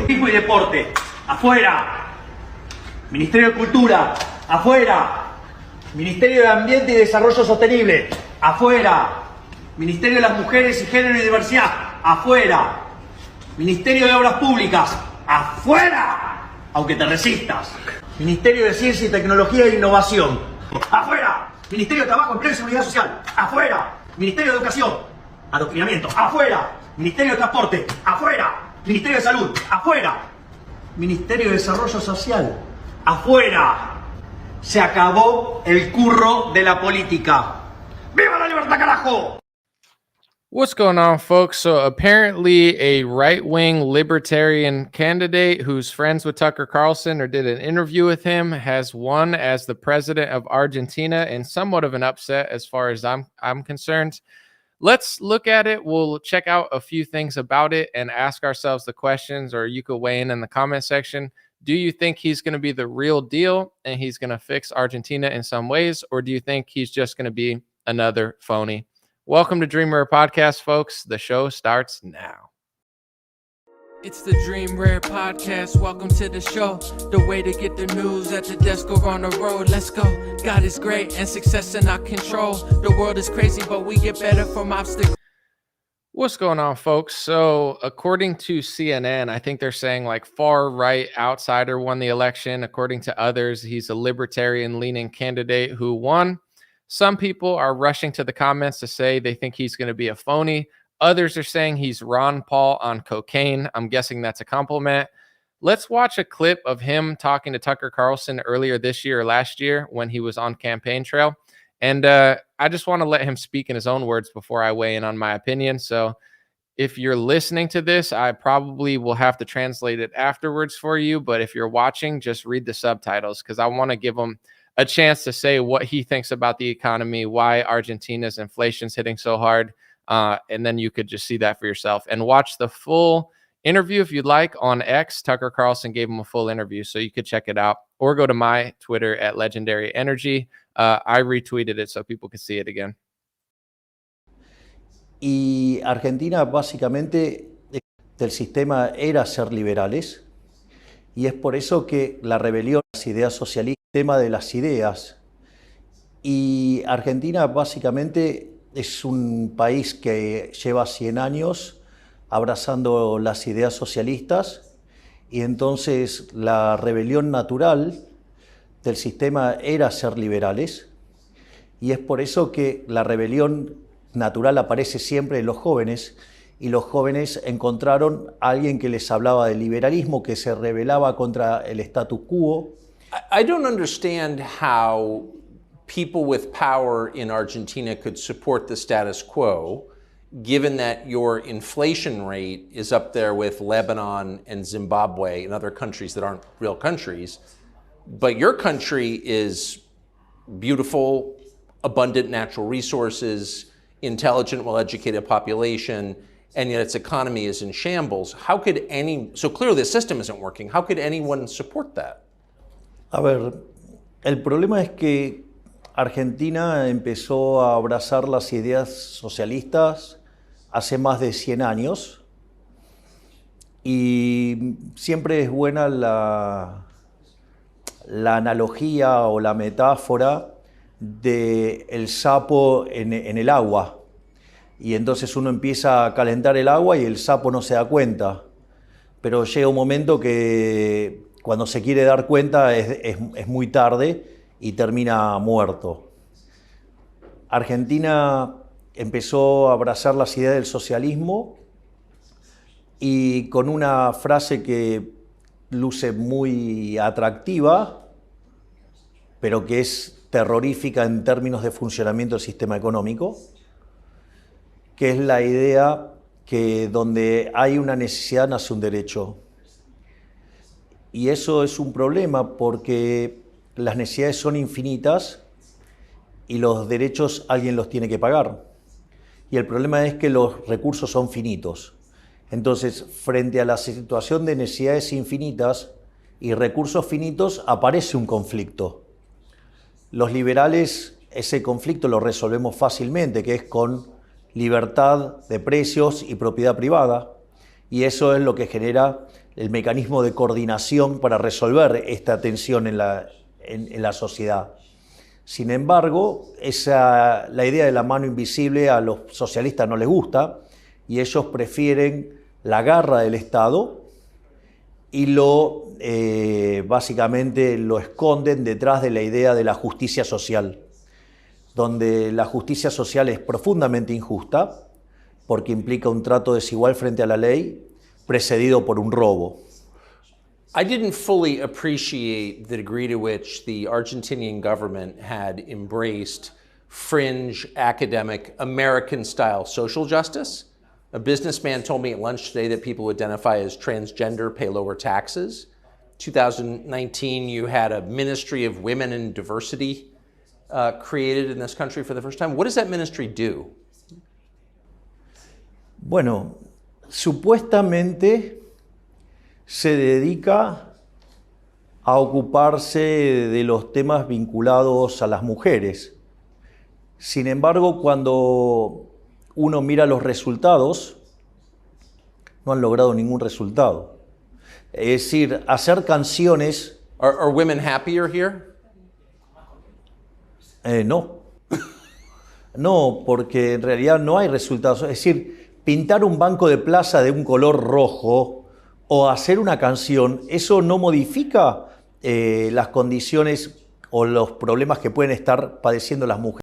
turismo y deporte, afuera. Ministerio de Cultura, afuera. Ministerio de Ambiente y Desarrollo Sostenible, afuera. Ministerio de las Mujeres y Género y Diversidad, afuera. Ministerio de Obras Públicas, afuera. Aunque te resistas. Ministerio de Ciencia y Tecnología e Innovación, afuera. Ministerio de Trabajo, Empleo y Seguridad Social, afuera. Ministerio de Educación, Adoctrinamiento, afuera. Ministerio de Transporte, afuera. Ministerio de Salud, afuera. Ministerio de Desarrollo Social, afuera. Se acabó el curro de la política. ¡Viva la libertad, carajo! What's going on, folks? So apparently a right-wing libertarian candidate who's friends with Tucker Carlson or did an interview with him has won as the president of Argentina in somewhat of an upset as far as I'm concerned. Let's look at it. We'll check out a few things about it and ask ourselves the questions, or you could weigh in the comment section. Do you think he's going to be the real deal and he's going to fix Argentina in some ways, or do you think he's just going to be another phony? Welcome to Dream Rare Podcast, folks. The show starts now. It's the Dream Rare Podcast. Welcome to the show. The way to get the news at the desk or on the road. Let's go. God is great and success in our control. The world is crazy, but we get better from obstacles. What's going on, folks? So according to CNN, I think they're saying like far right outsider won the election. According to others, he's a libertarian leaning candidate who won. Some people are rushing to the comments to say they think he's going to be a phony. Others are saying he's Ron Paul on cocaine. I'm guessing that's a compliment. Let's watch a clip of him talking to Tucker Carlson earlier this year or last year when he was on campaign trail. And I just want to let him speak in his own words before I weigh in on my opinion. So if you're listening to this, I probably will have to translate it afterwards for you. But if you're watching, just read the subtitles because I want to give him a chance to say what he thinks about the economy, why Argentina's inflation's hitting so hard. And then you could just see that for yourself and watch the full interview if you'd like on X. Tucker Carlson gave him a full interview, so you could check it out or go to my Twitter at Legendary Energy. I retweeted it so people could see it again. Y Argentina básicamente del sistema era ser liberales y es por eso que la rebelión, las ideas socialistas, el tema de las ideas. Y Argentina básicamente es un país que lleva 100 años abrazando las ideas socialistas y entonces la rebelión natural del sistema era ser liberales y es por eso que la rebelión natural aparece siempre en los jóvenes y los jóvenes encontraron a alguien que les hablaba del liberalismo, que se rebelaba contra el status quo. I don't understand how people with power in Argentina could support the status quo, given that your inflation rate is up there with Lebanon and Zimbabwe and other countries that aren't real countries. But your country is beautiful, abundant natural resources, intelligent, well-educated population, and yet its economy is in shambles. How could so clearly the system isn't working. How could anyone support that? A ver, el problema es que Argentina empezó a abrazar las ideas socialistas hace más de 100 años y siempre es buena la analogía o la metáfora del sapo en el agua. Y entonces uno empieza a calentar el agua y el sapo no se da cuenta. Pero llega un momento que cuando se quiere dar cuenta es muy tarde y termina muerto. Argentina empezó a abrazar las ideas del socialismo y con una frase que luce muy atractiva, pero que es terrorífica en términos de funcionamiento del sistema económico, que es la idea que donde hay una necesidad nace un derecho. Y eso es un problema porque las necesidades son infinitas y los derechos alguien los tiene que pagar. Y el problema es que los recursos son finitos. Entonces, frente a la situación de necesidades infinitas y recursos finitos, aparece un conflicto. Los liberales ese conflicto lo resolvemos fácilmente, que es con libertad de precios y propiedad privada. y eso es lo que genera el mecanismo de coordinación para resolver esta tensión en la sociedad. Sin embargo, la idea de la mano invisible a los socialistas no les gusta y ellos prefieren la garra del Estado y básicamente lo esconden detrás de la idea de la justicia social, donde la justicia social es profundamente injusta porque implica un trato desigual frente a la ley precedido por un robo. I didn't fully appreciate the degree to which the Argentinian government had embraced fringe, academic, American-style social justice. A businessman told me at lunch today that people who identify as transgender pay lower taxes. 2019, you had a Ministry of Women and Diversity created in this country for the first time. What does that ministry do? Bueno, supuestamente se dedica a ocuparse de los temas vinculados a las mujeres. Sin embargo, cuando uno mira los resultados, no han logrado ningún resultado. Es decir, hacer canciones... Are women happier here? No. No, porque en realidad no hay resultados. Es decir, pintar un banco de plaza de un color rojo o hacer una canción, eso no modifica las condiciones o los problemas que pueden estar padeciendo las mujeres.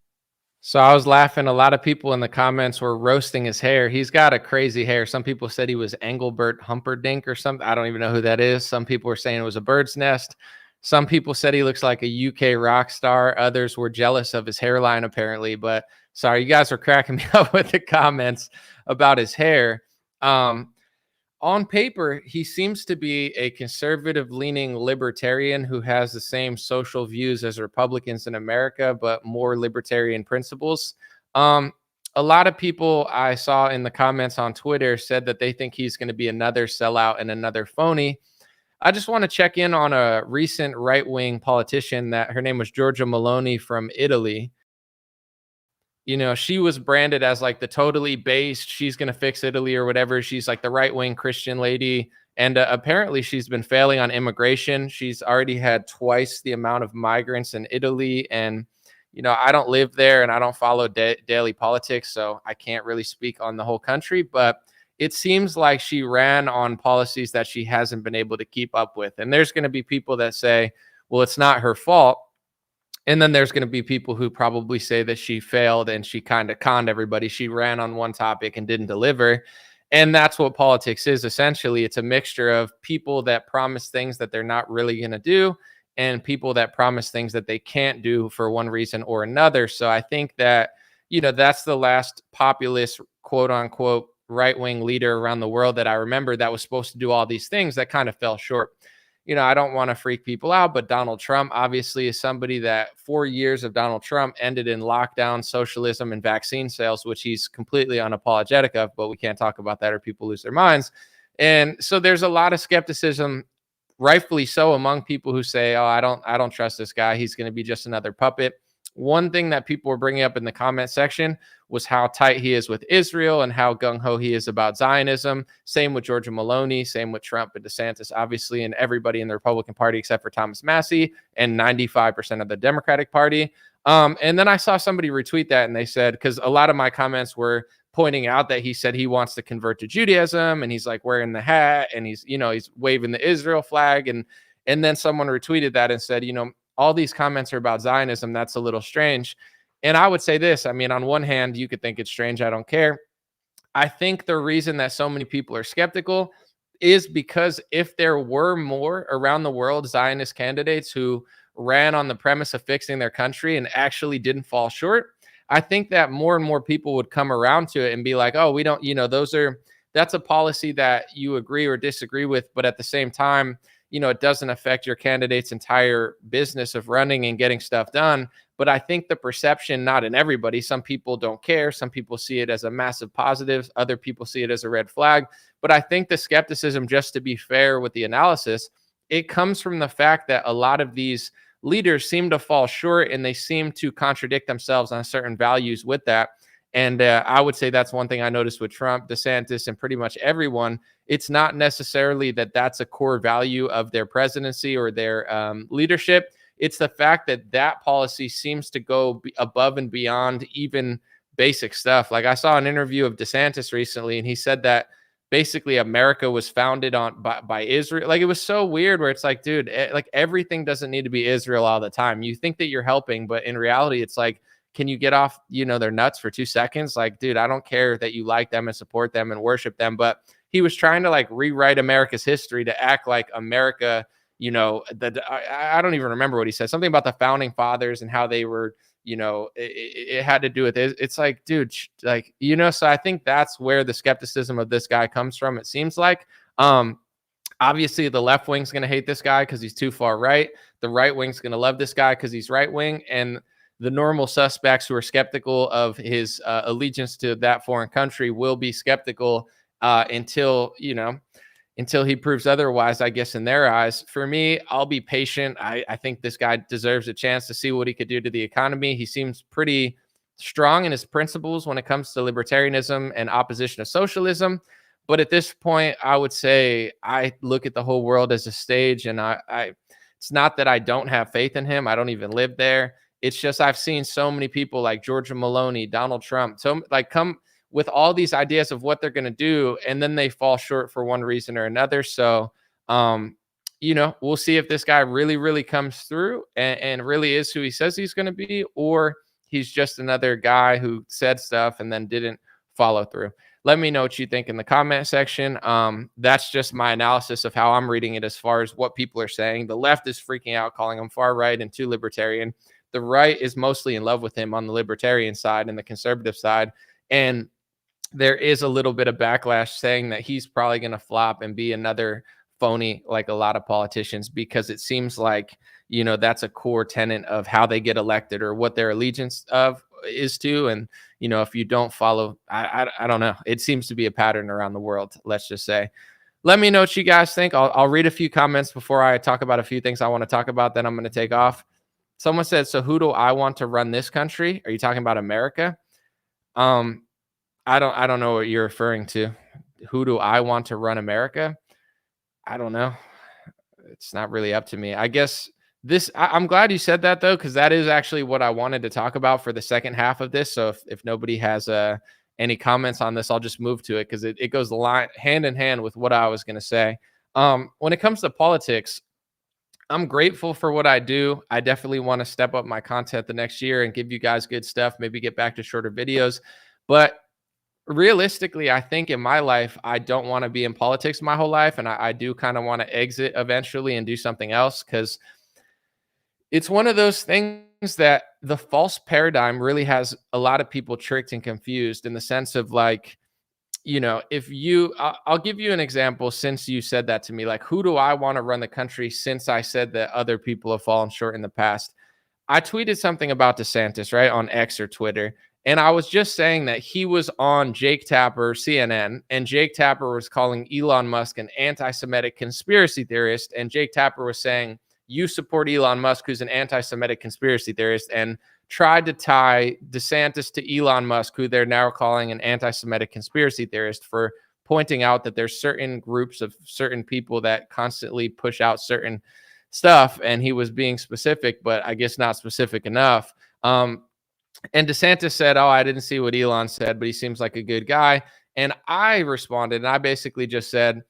So I was laughing. A lot of people in the comments were roasting his hair. He's got a crazy hair. Some people said he was Engelbert Humperdinck or something. I don't even know who that is. Some people were saying it was a bird's nest. Some people said he looks like a UK rock star. Others were jealous of his hairline, apparently. But sorry, you guys were cracking me up with the comments about his hair. On paper, he seems to be a conservative-leaning libertarian who has the same social views as Republicans in America, but more libertarian principles. A lot of people I saw in the comments on Twitter said that they think he's going to be another sellout and another phony. I just want to check in on a recent right-wing politician that her name was Giorgia Meloni from Italy. You know, she was branded as like the totally based, she's going to fix Italy or whatever. She's like the right-wing Christian lady. And apparently she's been failing on immigration. She's already had twice the amount of migrants in Italy. And, you know, I don't live there and I don't follow daily politics, so I can't really speak on the whole country. But it seems like she ran on policies that she hasn't been able to keep up with. And there's going to be people that say, well, it's not her fault. And then there's going to be people who probably say that she failed and she kind of conned everybody. She ran on one topic and didn't deliver. And that's what politics is. Essentially, it's a mixture of people that promise things that they're not really going to do and people that promise things that they can't do for one reason or another. So I think that, you know, that's the last populist, quote unquote, right-wing leader around the world that I remember that was supposed to do all these things that kind of fell short. You know, I don't want to freak people out, but Donald Trump obviously is somebody that 4 years of Donald Trump ended in lockdown, socialism, and vaccine sales, which he's completely unapologetic of, but we can't talk about that or people lose their minds. And so there's a lot of skepticism, rightfully so, among people who say, oh, I don't trust this guy. He's going to be just another puppet. One thing that people were bringing up in the comment section was how tight he is with Israel and how gung-ho he is about Zionism. Same with Giorgia Meloni, same with Trump and DeSantis, obviously, and everybody in the Republican Party except for Thomas Massie and 95% of the Democratic Party. And then I saw somebody retweet that and they said, because a lot of my comments were pointing out that he said he wants to convert to Judaism and he's like wearing the hat and he's waving the Israel flag. And then someone retweeted that and said, all these comments are about Zionism. That's a little strange. And I would say this, I mean, on one hand, you could think it's strange. I don't care. I think the reason that so many people are skeptical is because if there were more around the world Zionist candidates who ran on the premise of fixing their country and actually didn't fall short, I think that more and more people would come around to it and be like, oh, we don't, that's a policy that you agree or disagree with, but at the same time, it doesn't affect your candidate's entire business of running and getting stuff done. But I think the perception, not in everybody, some people don't care. Some people see it as a massive positive. Other people see it as a red flag. But I think the skepticism, just to be fair with the analysis, it comes from the fact that a lot of these leaders seem to fall short and they seem to contradict themselves on certain values with that. And I would say that's one thing I noticed with Trump, DeSantis, and pretty much everyone. It's not necessarily that that's a core value of their presidency or their leadership. It's the fact that that policy seems to go above and beyond even basic stuff. Like I saw an interview of DeSantis recently, and he said that basically America was founded on by Israel. Like it was so weird where it's like, dude, like everything doesn't need to be Israel all the time. You think that you're helping, but in reality, it's like, can you get off, their nuts for 2 seconds? Like, dude, I don't care that you like them and support them and worship them, but he was trying to like rewrite America's history to act like America, I don't even remember what he said. Something about the founding fathers and how they were, it had to do with it. It's like, dude, like, so I think that's where the skepticism of this guy comes from. It seems like, obviously the left wing's going to hate this guy because he's too far right. The right wing's going to love this guy because he's right wing. And the normal suspects who are skeptical of his allegiance to that foreign country will be skeptical until he proves otherwise, I guess, in their eyes. For me, I'll be patient. I think this guy deserves a chance to see what he could do to the economy. He seems pretty strong in his principles when it comes to libertarianism and opposition to socialism. But at this point, I would say I look at the whole world as a stage, and it's not that I don't have faith in him. I don't even live there. It's just I've seen so many people like Giorgia Meloni, Donald Trump, come with all these ideas of what they're going to do, and then they fall short for one reason or another. So, we'll see if this guy really, really comes through and really is who he says he's going to be, or he's just another guy who said stuff and then didn't follow through. Let me know what you think in the comment section. That's just my analysis of how I'm reading it as far as what people are saying. The left is freaking out, calling him far right and too libertarian. The right is mostly in love with him on the libertarian side and the conservative side. And there is a little bit of backlash saying that he's probably going to flop and be another phony like a lot of politicians, because it seems like, that's a core tenet of how they get elected or what their allegiance is to. And, if you don't follow, I don't know. It seems to be a pattern around the world, let's just say. Let me know what you guys think. I'll read a few comments before I talk about a few things I want to talk about. Then I'm going to take off. Someone said, so who do I want to run this country? Are you talking about America? I don't know what you're referring to. Who do I want to run America? I don't know. It's not really up to me. I guess I'm glad you said that though, because that is actually what I wanted to talk about for the second half of this. So if nobody has any comments on this, I'll just move to it because it goes hand in hand with what I was going to say. When it comes to politics, I'm grateful for what I do. I definitely want to step up my content the next year and give you guys good stuff, maybe get back to shorter videos. But realistically, I think in my life, I don't want to be in politics my whole life. And I do kind of want to exit eventually and do something else, because it's one of those things that the false paradigm really has a lot of people tricked and confused, in the sense of like, I'll give you an example since you said that to me. Like, who do I want to run the country, since I said that other people have fallen short in the past? I tweeted something about DeSantis, right, on X or Twitter. And I was just saying that he was on Jake Tapper, CNN, and Jake Tapper was calling Elon Musk an anti-Semitic conspiracy theorist. And Jake Tapper was saying, you support Elon Musk, who's an anti-Semitic conspiracy theorist, and tried to tie DeSantis to Elon Musk, who they're now calling an anti-Semitic conspiracy theorist, for pointing out that there's certain groups of certain people that constantly push out certain stuff. And he was being specific, but I guess not specific enough. And DeSantis said, oh, I didn't see what Elon said, but he seems like a good guy. And I responded, and I basically just said,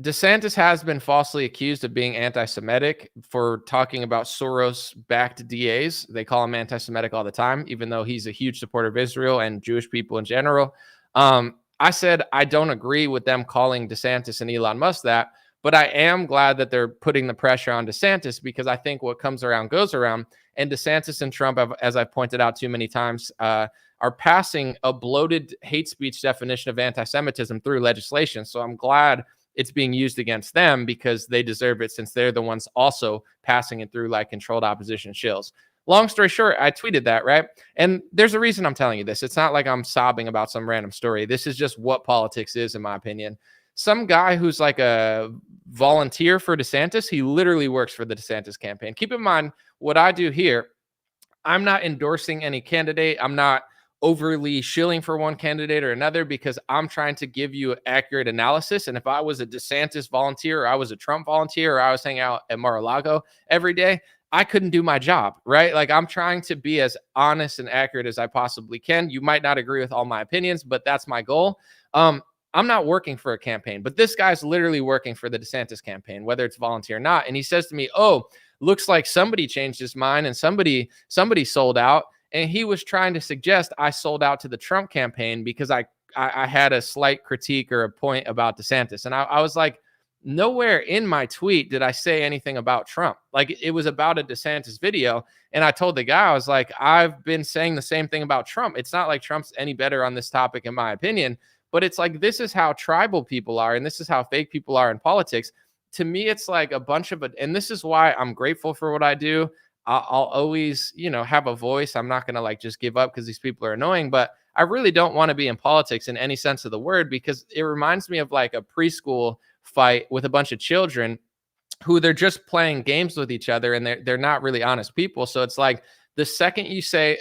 DeSantis has been falsely accused of being anti-Semitic for talking about Soros-backed DAs. They call him anti-Semitic all the time, even though he's a huge supporter of Israel and Jewish people in general. I said I don't agree with them calling DeSantis and Elon Musk that, but I am glad that they're putting the pressure on DeSantis, because I think what comes around goes around. And DeSantis and Trump, as I've pointed out too many times, are passing a bloated hate speech definition of anti-Semitism through legislation. So I'm glad it's being used against them, because they deserve it, since they're the ones also passing it through like controlled opposition shills. Long story short, I tweeted that, right? And there's a reason I'm telling you this. It's not like I'm sobbing about some random story. This is just what politics is, in my opinion. Some guy who's like a volunteer for DeSantis, he literally works for the DeSantis campaign. Keep in mind what I do here. I'm not endorsing any candidate. I'm not overly shilling for one candidate or another because I'm trying to give you accurate analysis. And if I was a DeSantis volunteer, or I was a Trump volunteer, or I was hanging out at Mar-a-Lago every day, I couldn't do my job, right? Like, I'm trying to be as honest and accurate as I possibly can. You might not agree with all my opinions, but that's my goal. I'm not working for a campaign, but this guy's literally working for the DeSantis campaign, whether it's volunteer or not. And he says to me, oh, looks like somebody changed his mind and somebody sold out. And he was trying to suggest I sold out to the Trump campaign because I had a slight critique or a point about DeSantis. And I was like, nowhere in my tweet did I say anything about Trump. Like, it was about a DeSantis video. And I told the guy, I was like, I've been saying the same thing about Trump. It's not like Trump's any better on this topic, in my opinion. But it's like, this is how tribal people are, and this is how fake people are in politics. To me, it's like a bunch of it. And this is why I'm grateful for what I do. I'll always, have a voice. I'm not going to like just give up because these people are annoying, but I really don't want to be in politics in any sense of the word, because it reminds me of like a preschool fight with a bunch of children who they're just playing games with each other, and they're not really honest people. So it's like, the second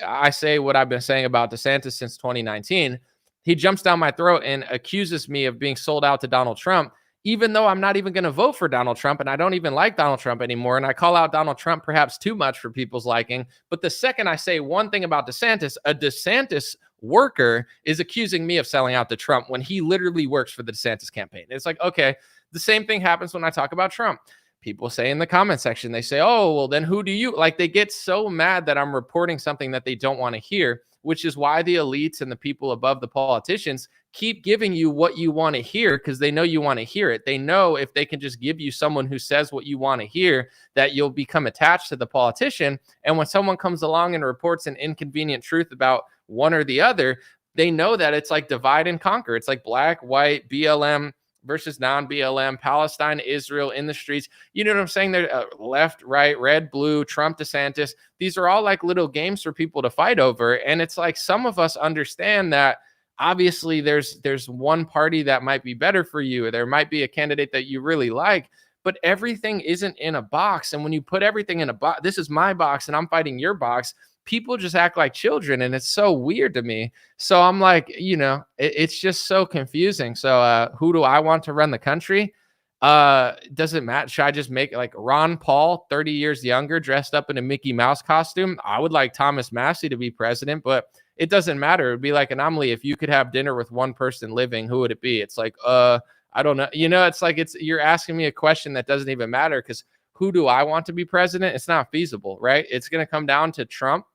I say what I've been saying about DeSantis since 2019, he jumps down my throat and accuses me of being sold out to Donald Trump, even though I'm not even going to vote for Donald Trump, and I don't even like Donald Trump anymore. And I call out Donald Trump perhaps too much for people's liking. But the second I say one thing about DeSantis, a DeSantis worker is accusing me of selling out to Trump when he literally works for the DeSantis campaign. It's like, okay, the same thing happens when I talk about Trump. People say in the comment section, they say, oh, well, then who do you like? They get so mad that I'm reporting something that they don't want to hear, which is why the elites and the people above the politicians keep giving you what you want to hear, because they know you want to hear it. They know if they can just give you someone who says what you want to hear, that you'll become attached to the politician. And when someone comes along and reports an inconvenient truth about one or the other, they know that it's like divide and conquer. It's like black, white, BLM versus non-BLM, Palestine, Israel in the streets. You know what I'm saying? They're left, right, red, blue, Trump, DeSantis. These are all like little games for people to fight over. And it's like, some of us understand that obviously there's one party that might be better for you. There might be a candidate that you really like, but everything isn't in a box. And when you put everything in a box, this is my box and I'm fighting your box, people just act like children, and it's so weird to me. So I'm like, it's just so confusing. So who do I want to run the country? Does it matter? Should I just make like Ron Paul, 30 years younger, dressed up in a Mickey Mouse costume? I would like Thomas Massey to be president, but it doesn't matter. It would be like an anomaly. If you could have dinner with one person living, who would it be? It's like, I don't know. It's like, you're asking me a question that doesn't even matter, because who do I want to be president? It's not feasible, right? It's going to come down to Trump,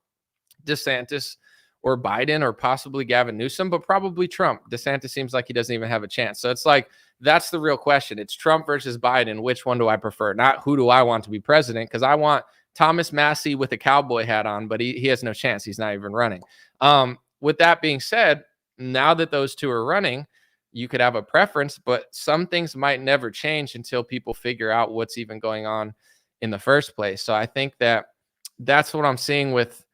DeSantis, or Biden, or possibly Gavin Newsom, but probably Trump. DeSantis seems like he doesn't even have a chance. So it's like, that's the real question. It's Trump versus Biden. Which one do I prefer? Not who do I want to be president, because I want Thomas Massey with a cowboy hat on, but he has no chance. He's not even running. With that being said, now that those two are running, you could have a preference, but some things might never change until people figure out what's even going on in the first place. So I think that's what I'm seeing with,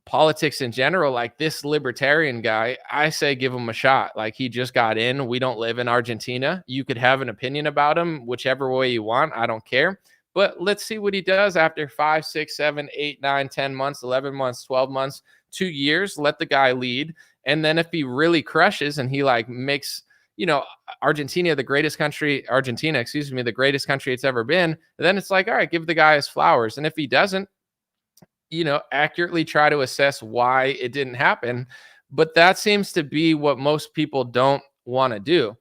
politics in general. Like, this libertarian guy, I say give him a shot. Like, he just got in. We don't live in Argentina. You could have an opinion about him whichever way you want. I don't care. But let's see what he does after 5, 6, 7, 8, 9, 10 months, 11 months, 12 months, 2 years. Let the guy lead. And then if he really crushes and he like makes, Argentina, the greatest country it's ever been, then it's like, all right, give the guy his flowers. And if he doesn't, accurately try to assess why it didn't happen. But that seems to be what most people don't want to do.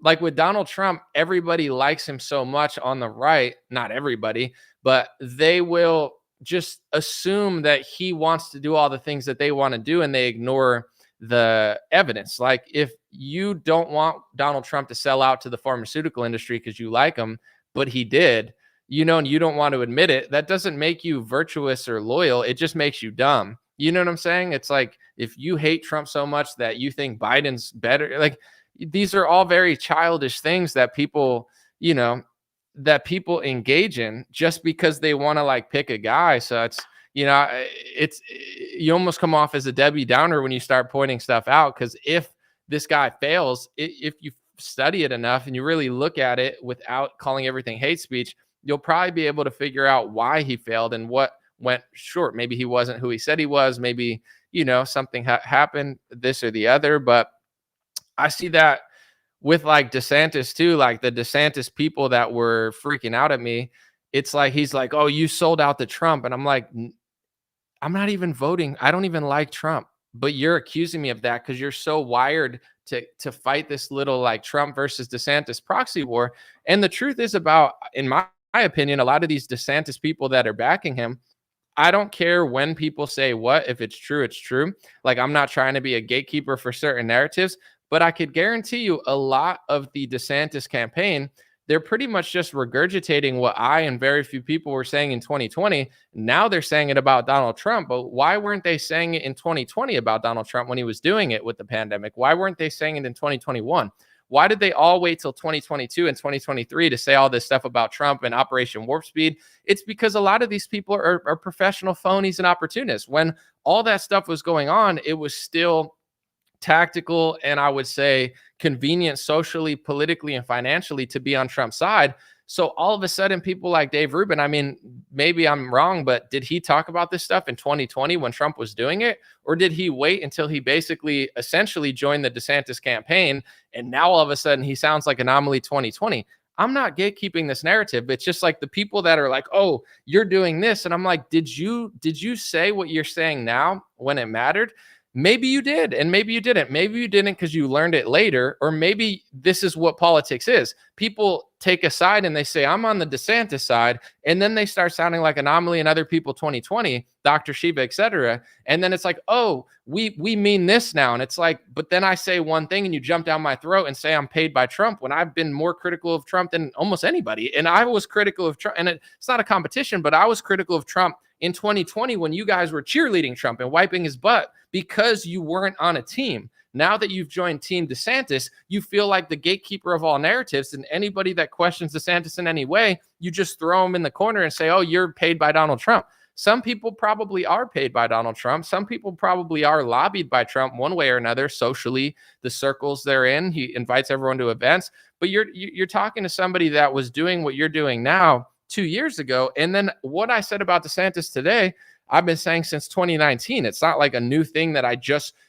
Like with Donald Trump, everybody likes him so much on the right, not everybody, but they will just assume that he wants to do all the things that they want to do, and they ignore the evidence. Like, if you don't want Donald Trump to sell out to the pharmaceutical industry because you like him, but he did, and you don't want to admit it, that doesn't make you virtuous or loyal. It just makes you dumb. You know what I'm saying? It's like, if you hate Trump so much that you think Biden's better, like, these are all very childish things that people, engage in just because they want to like pick a guy. So it's, you almost come off as a Debbie Downer when you start pointing stuff out. Because if this guy fails, if you study it enough and you really look at it without calling everything hate speech, you'll probably be able to figure out why he failed and what went short. Maybe he wasn't who he said he was. Maybe something happened, this or the other. But I see that with like DeSantis too, like the DeSantis people that were freaking out at me. It's like, he's like, oh, you sold out to Trump. And I'm like, I'm not even voting. I don't even like Trump, but you're accusing me of that because you're so wired to fight this little like Trump versus DeSantis proxy war. And the truth is about, in my opinion, a lot of these DeSantis people that are backing him, I don't care when people say what. If it's true, it's true. Like, I'm not trying to be a gatekeeper for certain narratives, but I could guarantee you a lot of the DeSantis campaign, they're pretty much just regurgitating what I and very few people were saying in 2020. Now they're saying it about Donald Trump. But why weren't they saying it in 2020 about Donald Trump when he was doing it with the pandemic? Why weren't they saying it in 2021? Why did they all wait till 2022 and 2023 to say all this stuff about Trump and Operation Warp Speed? It's because a lot of these people are professional phonies and opportunists. When all that stuff was going on, it was still tactical and I would say convenient socially, politically, and financially to be on Trump's side. So all of a sudden, people like Dave Rubin, I mean, maybe I'm wrong, but did he talk about this stuff in 2020 when Trump was doing it? Or did he wait until he basically essentially joined the DeSantis campaign? And now all of a sudden he sounds like Anomaly 2020. I'm not gatekeeping this narrative. It's just like the people that are like, oh, you're doing this. And I'm like, did you say what you're saying now when it mattered? Maybe you did, and maybe you didn't. Maybe you didn't because you learned it later, or maybe this is what politics is. People take a side and they say, I'm on the DeSantis side, and then they start sounding like Anomaly and other people 2020, Dr. Shiva, etc. And then it's like, oh, we mean this now. And it's like, but then I say one thing and you jump down my throat and say I'm paid by Trump when I've been more critical of Trump than almost anybody. And I was critical of Trump, and it's not a competition, but I was critical of Trump in 2020 when you guys were cheerleading Trump and wiping his butt because you weren't on a team. Now that you've joined Team DeSantis, you feel like the gatekeeper of all narratives, and anybody that questions DeSantis in any way, you just throw them in the corner and say, oh, you're paid by Donald Trump. Some people probably are paid by Donald Trump. Some people probably are lobbied by Trump one way or another, socially, the circles they're in. He invites everyone to events. But you're talking to somebody that was doing what you're doing now 2 years ago. And then what I said about DeSantis today, I've been saying since 2019. It's not like a new thing that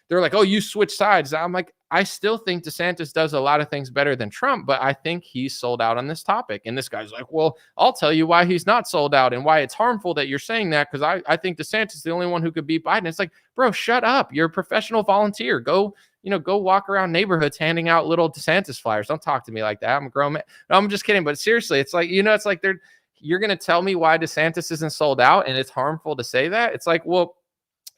they're like, oh, you switch sides. I'm like, I still think DeSantis does a lot of things better than Trump, but I think he's sold out on this topic. And this guy's like, well, I'll tell you why he's not sold out and why it's harmful that you're saying that, because I think DeSantis is the only one who could beat Biden. It's like, bro, shut up. You're a professional volunteer. Go walk around neighborhoods handing out little DeSantis flyers. Don't talk to me like that. I'm a grown man. No, I'm just kidding. But seriously, it's like, it's like you're going to tell me why DeSantis isn't sold out and it's harmful to say that? It's like, well,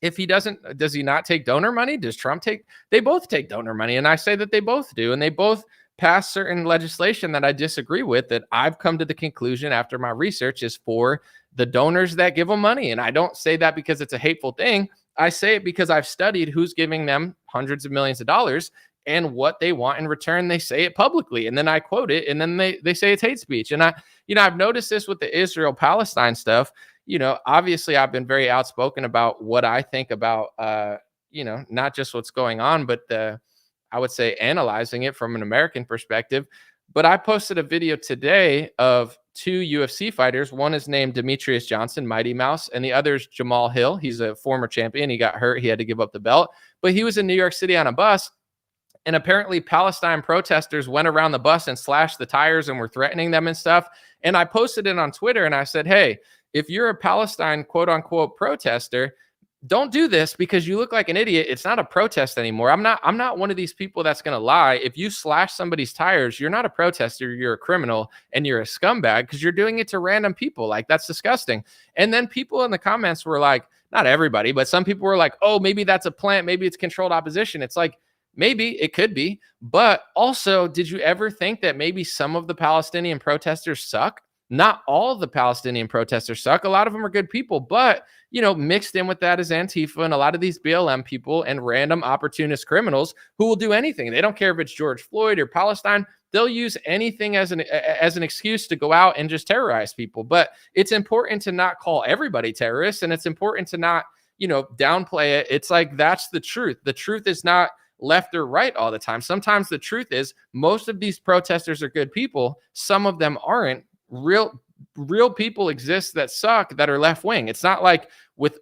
if he does he not take donor money? Does Trump they both take donor money. And I say that they both do. And they both pass certain legislation that I disagree with, that I've come to the conclusion after my research is for the donors that give them money. And I don't say that because it's a hateful thing. I say it because I've studied who's giving them hundreds of millions of dollars and what they want in return. They say it publicly, and then I quote it, and then they say it's hate speech. And I've noticed this with the Israel-Palestine stuff. Obviously I've been very outspoken about what I think about, not just what's going on, but I would say analyzing it from an American perspective. But I posted a video today of two UFC fighters. One is named Demetrius Johnson, Mighty Mouse, and the other is Jamal Hill. He's a former champion. He got hurt. He had to give up the belt, but he was in New York City on a bus. And apparently Palestine protesters went around the bus and slashed the tires and were threatening them and stuff. And I posted it on Twitter and I said, hey, if you're a Palestine quote unquote protester, don't do this because you look like an idiot. It's not a protest anymore. I'm not one of these people that's going to lie. If you slash somebody's tires, you're not a protester. You're a criminal and you're a scumbag because you're doing it to random people. Like, that's disgusting. And then people in the comments were like, not everybody, but some people were like, oh, maybe that's a plant. Maybe it's controlled opposition. It's like, maybe it could be, but also, did you ever think that maybe some of the Palestinian protesters suck? Not all of the Palestinian protesters suck. A lot of them are good people, but, mixed in with that is Antifa and a lot of these BLM people and random opportunist criminals who will do anything. They don't care if it's George Floyd or Palestine. They'll use anything as an excuse to go out and just terrorize people. But it's important to not call everybody terrorists, and it's important to not, downplay it. It's like, that's the truth. The truth is not left or right all the time. Sometimes the truth is most of these protesters are good people. Some of them aren't. Real people exist that suck, that are left wing. It's not like with,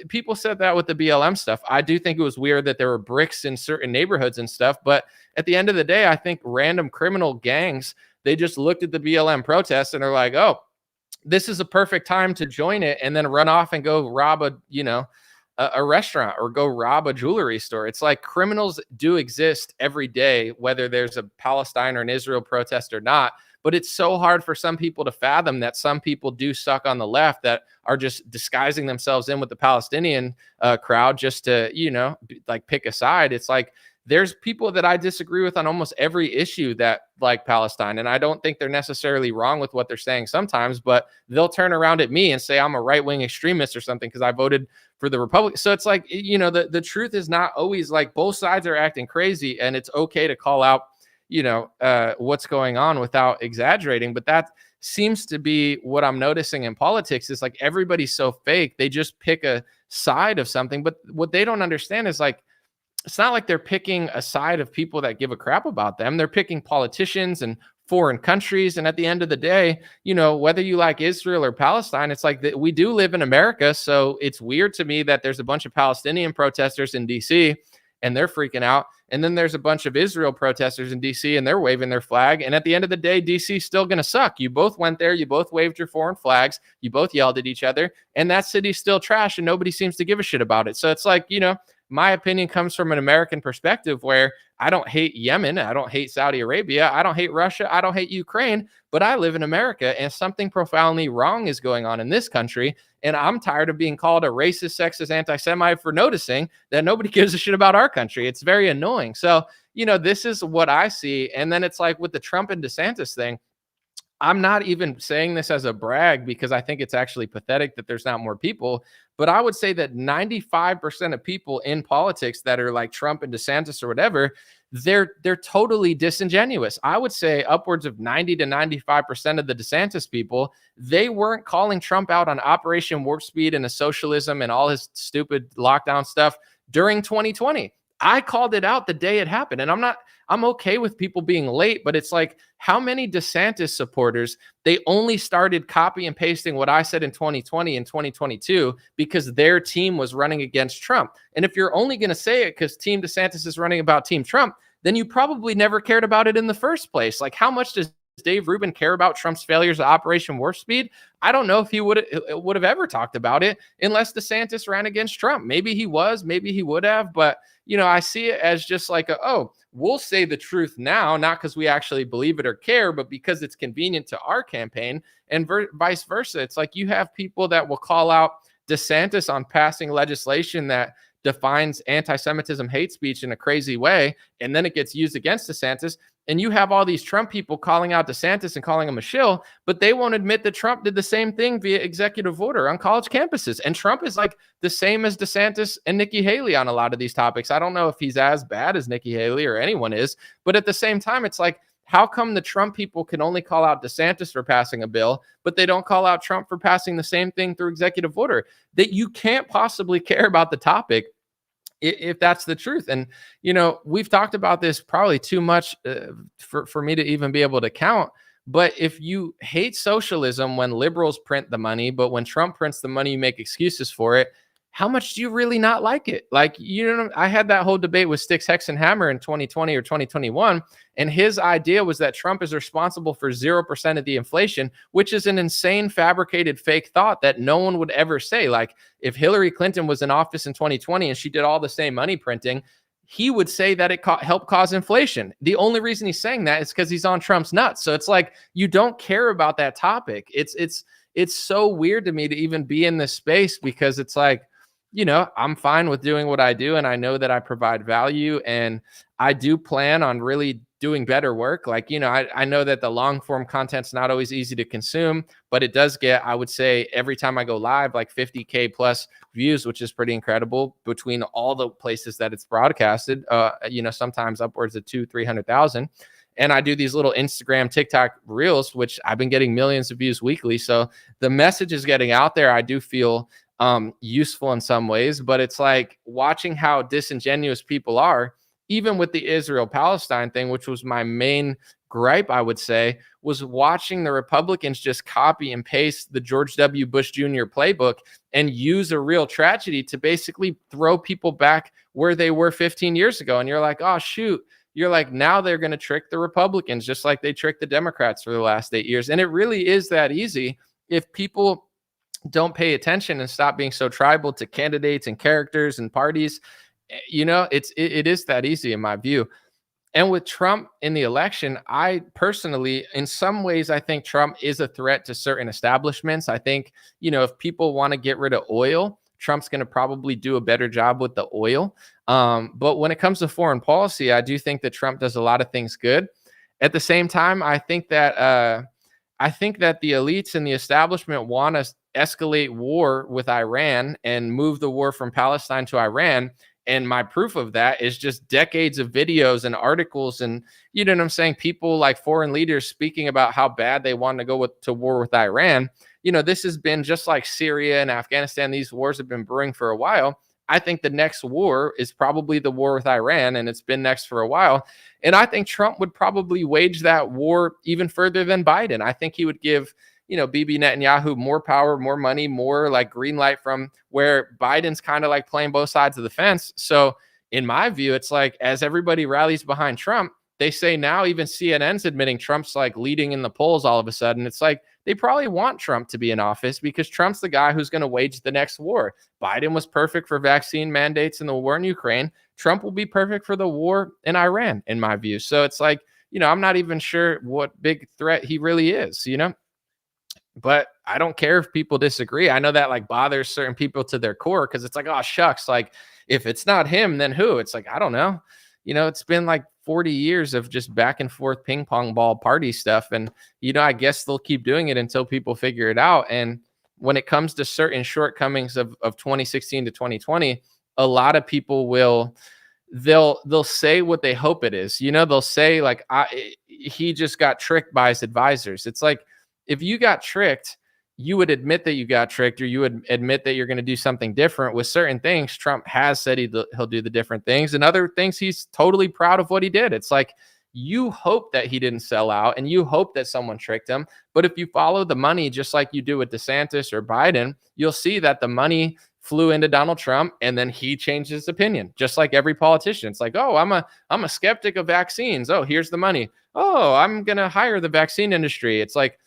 people said that with the BLM stuff. I do think it was weird that there were bricks in certain neighborhoods and stuff. But at the end of the day, I think random criminal gangs, they just looked at the BLM protests and are like, oh, this is a perfect time to join it, and then run off and go rob a restaurant or go rob a jewelry store. It's like criminals do exist every day, whether there's a Palestine or an Israel protest or not. But it's so hard for some people to fathom that some people do suck on the left that are just disguising themselves in with the Palestinian crowd just to, like pick a side. It's like, there's people that I disagree with on almost every issue that like Palestine. And I don't think they're necessarily wrong with what they're saying sometimes, but they'll turn around at me and say I'm a right-wing extremist or something because I voted for the Republic. So it's like, the truth is not always like both sides are acting crazy, and it's okay to call out, what's going on without exaggerating. But that seems to be what I'm noticing in politics is like everybody's so fake. They just pick a side of something. But what they don't understand is like, it's not like they're picking a side of people that give a crap about them. They're picking politicians and foreign countries. And at the end of the day, whether you like Israel or Palestine, it's like we do live in America. So it's weird to me that there's a bunch of Palestinian protesters in DC and they're freaking out. And then there's a bunch of Israel protesters in DC and they're waving their flag. And at the end of the day, DC is still going to suck. You both went there. You both waved your foreign flags. You both yelled at each other. And that city's still trash and nobody seems to give a shit about it. So it's like, my opinion comes from an American perspective where I don't hate Yemen. I don't hate Saudi Arabia. I don't hate Russia. I don't hate Ukraine, but I live in America and something profoundly wrong is going on in this country. And I'm tired of being called a racist, sexist, anti-Semite for noticing that nobody gives a shit about our country. It's very annoying. So, this is what I see. And then it's like with the Trump and DeSantis thing, I'm not even saying this as a brag because I think it's actually pathetic that there's not more people. But I would say that 95% of people in politics that are like Trump and DeSantis or whatever, they're totally disingenuous. I would say upwards of 90 to 95% of the DeSantis people, they weren't calling Trump out on Operation Warp Speed and the socialism and all his stupid lockdown stuff during 2020. I called it out the day it happened. And I'm okay with people being late, but it's like, how many DeSantis supporters, they only started copy and pasting what I said in 2020 and 2022 because their team was running against Trump. And if you're only going to say it because Team DeSantis is running about Team Trump, then you probably never cared about it in the first place. Like, how much does Dave Rubin care about Trump's failures at Operation Warp Speed? I don't know if he would have ever talked about it unless DeSantis ran against Trump. Maybe he was, maybe he would have, but I see it as just like we'll say the truth now, not because we actually believe it or care, but because it's convenient to our campaign, and vice versa. It's like you have people that will call out DeSantis on passing legislation that defines anti-Semitism, hate speech in a crazy way, and then it gets used against DeSantis. And you have all these Trump people calling out DeSantis and calling him a shill, but they won't admit that Trump did the same thing via executive order on college campuses. And Trump is like the same as DeSantis and Nikki Haley on a lot of these topics. I don't know if he's as bad as Nikki Haley or anyone is, but at the same time, it's like, how come the Trump people can only call out DeSantis for passing a bill, but they don't call out Trump for passing the same thing through executive order? That you can't possibly care about the topic if that's the truth. And, we've talked about this probably too much for me to even be able to count. But if you hate socialism when liberals print the money, but when Trump prints the money, you make excuses for it, how much do you really not like it? Like, I had that whole debate with Sticks, Hex, and Hammer in 2020 or 2021. And his idea was that Trump is responsible for 0% of the inflation, which is an insane fabricated fake thought that no one would ever say. Like, if Hillary Clinton was in office in 2020 and she did all the same money printing, he would say that it helped cause inflation. The only reason he's saying that is because he's on Trump's nuts. So it's like, you don't care about that topic. It's so weird to me to even be in this space, because it's like, I'm fine with doing what I do, and I know that I provide value, and I do plan on really doing better work. Like, I know that the long form content's not always easy to consume, but it does get, I would say, every time I go live, like 50K plus views, which is pretty incredible between all the places that it's broadcasted, sometimes upwards of 200,000-300,000. And I do these little Instagram, TikTok reels, which I've been getting millions of views weekly. So the message is getting out there. I do feel useful in some ways, but it's like watching how disingenuous people are, even with the Israel-Palestine thing, which was my main gripe, I would say, was watching the Republicans just copy and paste the George W. Bush Jr. playbook and use a real tragedy to basically throw people back where they were 15 years ago. And you're like, oh, shoot. You're like, now they're going to trick the Republicans just like they tricked the Democrats for the last 8 years. And it really is that easy if people don't pay attention and stop being so tribal to candidates and characters and parties. You know, it is that easy in my view. And with Trump in the election, I personally, in some ways, I think Trump is a threat to certain establishments. I think, you know, if people want to get rid of oil, Trump's going to probably do a better job with the oil. But when it comes to foreign policy, I do think that Trump does a lot of things good. At the same time, I think that the elites and the establishment want to escalate war with Iran and move the war from Palestine to Iran. And my proof of that is just decades of videos and articles and, you know what I'm saying, people like foreign leaders speaking about how bad they want to go to war with Iran. You know, this has been just like Syria and Afghanistan. These wars have been brewing for a while. I think the next war is probably the war with Iran, and it's been next for a while. And I think Trump would probably wage that war even further than Biden. I think he would give, you know, Bibi Netanyahu more power, more money, more like green light, from where Biden's kind of like playing both sides of the fence. So in my view, it's like as everybody rallies behind Trump, they say now even CNN's admitting Trump's like leading in the polls all of a sudden. It's like they probably want Trump to be in office because Trump's the guy who's going to wage the next war. Biden was perfect for vaccine mandates in the war in Ukraine. Trump will be perfect for the war in Iran, in my view. So it's like, you know, I'm not even sure what big threat he really is, you know? But I don't care if people disagree. I know that like bothers certain people to their core because it's like, oh, shucks. Like if it's not him, then who? It's like, I don't know. You know, it's been like 40 years of just back and forth ping pong ball party stuff. And, you know, I guess they'll keep doing it until people figure it out. And when it comes to certain shortcomings of 2016 to 2020, a lot of people they'll say what they hope it is. You know, they'll say like, he just got tricked by his advisors. It's like, if you got tricked, you would admit that you got tricked, or you would admit that you're going to do something different. With certain things, Trump has said he'll do the different things, and other things he's totally proud of what he did. It's like you hope that he didn't sell out and you hope that someone tricked him. But if you follow the money, just like you do with DeSantis or Biden, you'll see that the money flew into Donald Trump and then he changed his opinion, just like every politician. It's like, oh, I'm a skeptic of vaccines. Oh, here's the money. Oh, I'm going to hire the vaccine industry. It's like,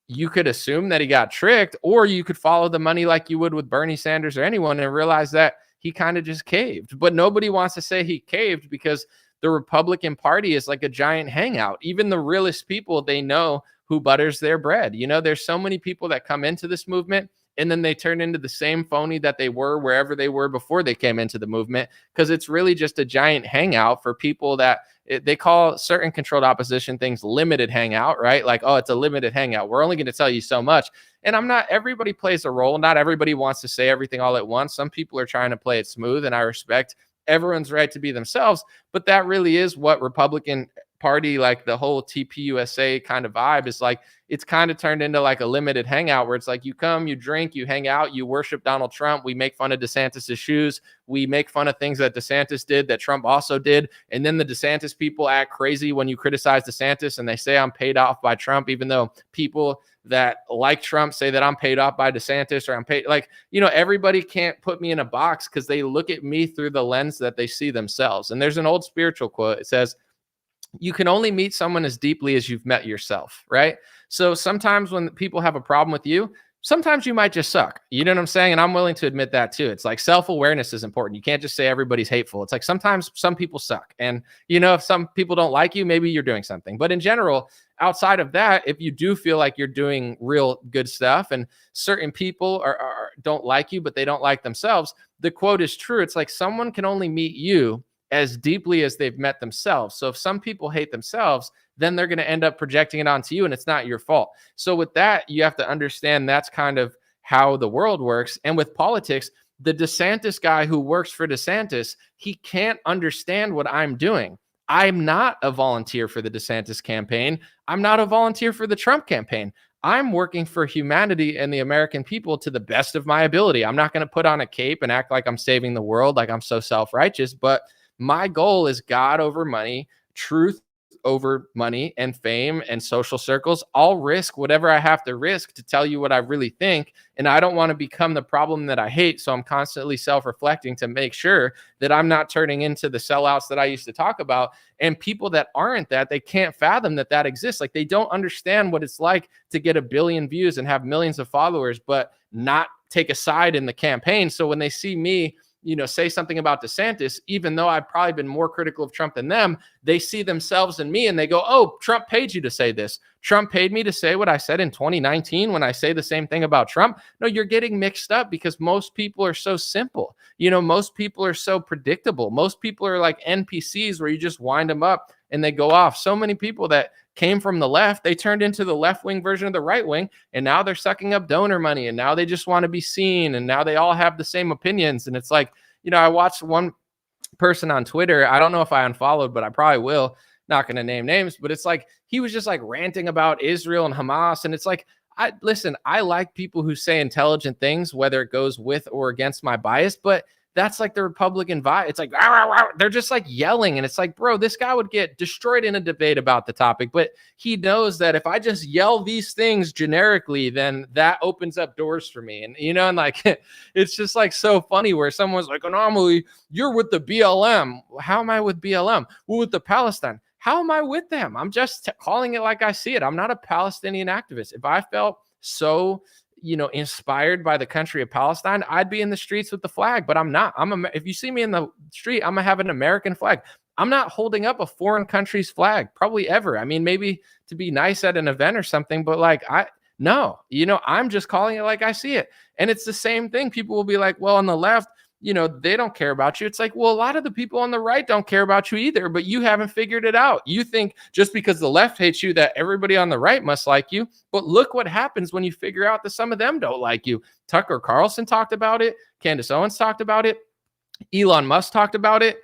you could assume that he got tricked, or you could follow the money like you would with Bernie Sanders or anyone and realize that he kind of just caved. But nobody wants to say he caved because the Republican Party is like a giant hangout. Even the realest people, they know who butters their bread. You know, there's so many people that come into this movement and then they turn into the same phony that they were wherever they were before they came into the movement, because it's really just a giant hangout for people that they call certain controlled opposition things limited hangout, right? Like, oh, it's a limited hangout. We're only going to tell you so much. And everybody plays a role. Not everybody wants to say everything all at once. Some people are trying to play it smooth, and I respect everyone's right to be themselves. But that really is what Republican Party, like the whole TPUSA kind of vibe is like. It's kind of turned into like a limited hangout where it's like you come, you drink, you hang out, you worship Donald Trump. We make fun of DeSantis' shoes. We make fun of things that DeSantis did that Trump also did. And then the DeSantis people act crazy when you criticize DeSantis and they say I'm paid off by Trump, even though people that like Trump say that I'm paid off by DeSantis, or I'm paid. Like, you know, everybody can't put me in a box because they look at me through the lens that they see themselves. And there's an old spiritual quote. It says, you can only meet someone as deeply as you've met yourself, right? So sometimes when people have a problem with you, sometimes you might just suck. You know what I'm saying? And I'm willing to admit that too. It's like self-awareness is important. You can't just say everybody's hateful. It's like sometimes some people suck. And, you know, if some people don't like you, maybe you're doing something. But in general, outside of that, if you do feel like you're doing real good stuff and certain people don't like you, but they don't like themselves, the quote is true. It's like someone can only meet you as deeply as they've met themselves. So if some people hate themselves, then they're going to end up projecting it onto you, and it's not your fault. So with that, you have to understand that's kind of how the world works. And with politics, the DeSantis guy who works for DeSantis, he can't understand what I'm doing. I'm not a volunteer for the DeSantis campaign. I'm not a volunteer for the Trump campaign. I'm working for humanity and the American people to the best of my ability. I'm not going to put on a cape and act like I'm saving the world, like I'm so self-righteous, but my goal is God over money, truth over money and fame and social circles. I'll risk whatever I have to risk to tell you what I really think. And I don't want to become the problem that I hate. So I'm constantly self-reflecting to make sure that I'm not turning into the sellouts that I used to talk about. And people that aren't that, they can't fathom that that exists. Like, they don't understand what it's like to get 1 billion views and have millions of followers, but not take a side in the campaign. So when they see me, say something about DeSantis, even though I've probably been more critical of Trump than them, they see themselves in me and they go, oh, Trump paid you to say this. Trump paid me to say what I said in 2019 when I say the same thing about Trump. No, you're getting mixed up because most people are so simple. Most people are so predictable. Most people are like NPCs where you just wind them up and they go off. So many people that came from the left, they turned into the left-wing version of the right wing, and now they're sucking up donor money, and now they just want to be seen, and now they all have the same opinions. And it's like, I watched one person on Twitter, I don't know if I unfollowed, but I probably will, not going to name names, but it's like, he was just like ranting about Israel and Hamas, and it's like, I like people who say intelligent things, whether it goes with or against my bias, but that's like the Republican vibe. It's like, rah, rah, rah. They're just like yelling. And it's like, bro, this guy would get destroyed in a debate about the topic. But he knows that if I just yell these things generically, then that opens up doors for me. And, and like, it's just like so funny where someone's like, anomaly, you're with the BLM. How am I with BLM? Well, with the Palestine. How am I with them? I'm just calling it like I see it. I'm not a Palestinian activist. If I felt so inspired by the country of Palestine, I'd be in the streets with the flag, but I'm not. If you see me in the street, I'm gonna have an American flag. I'm not holding up a foreign country's flag, probably ever. I mean, maybe to be nice at an event or something, but like, I'm just calling it like I see it. And it's the same thing. People will be like, well, on the left, they don't care about you. It's like, well, a lot of the people on the right don't care about you either, but you haven't figured it out. You think just because the left hates you that everybody on the right must like you. But look what happens when you figure out that some of them don't like you. Tucker Carlson talked about it. Candace Owens talked about it. Elon Musk talked about it.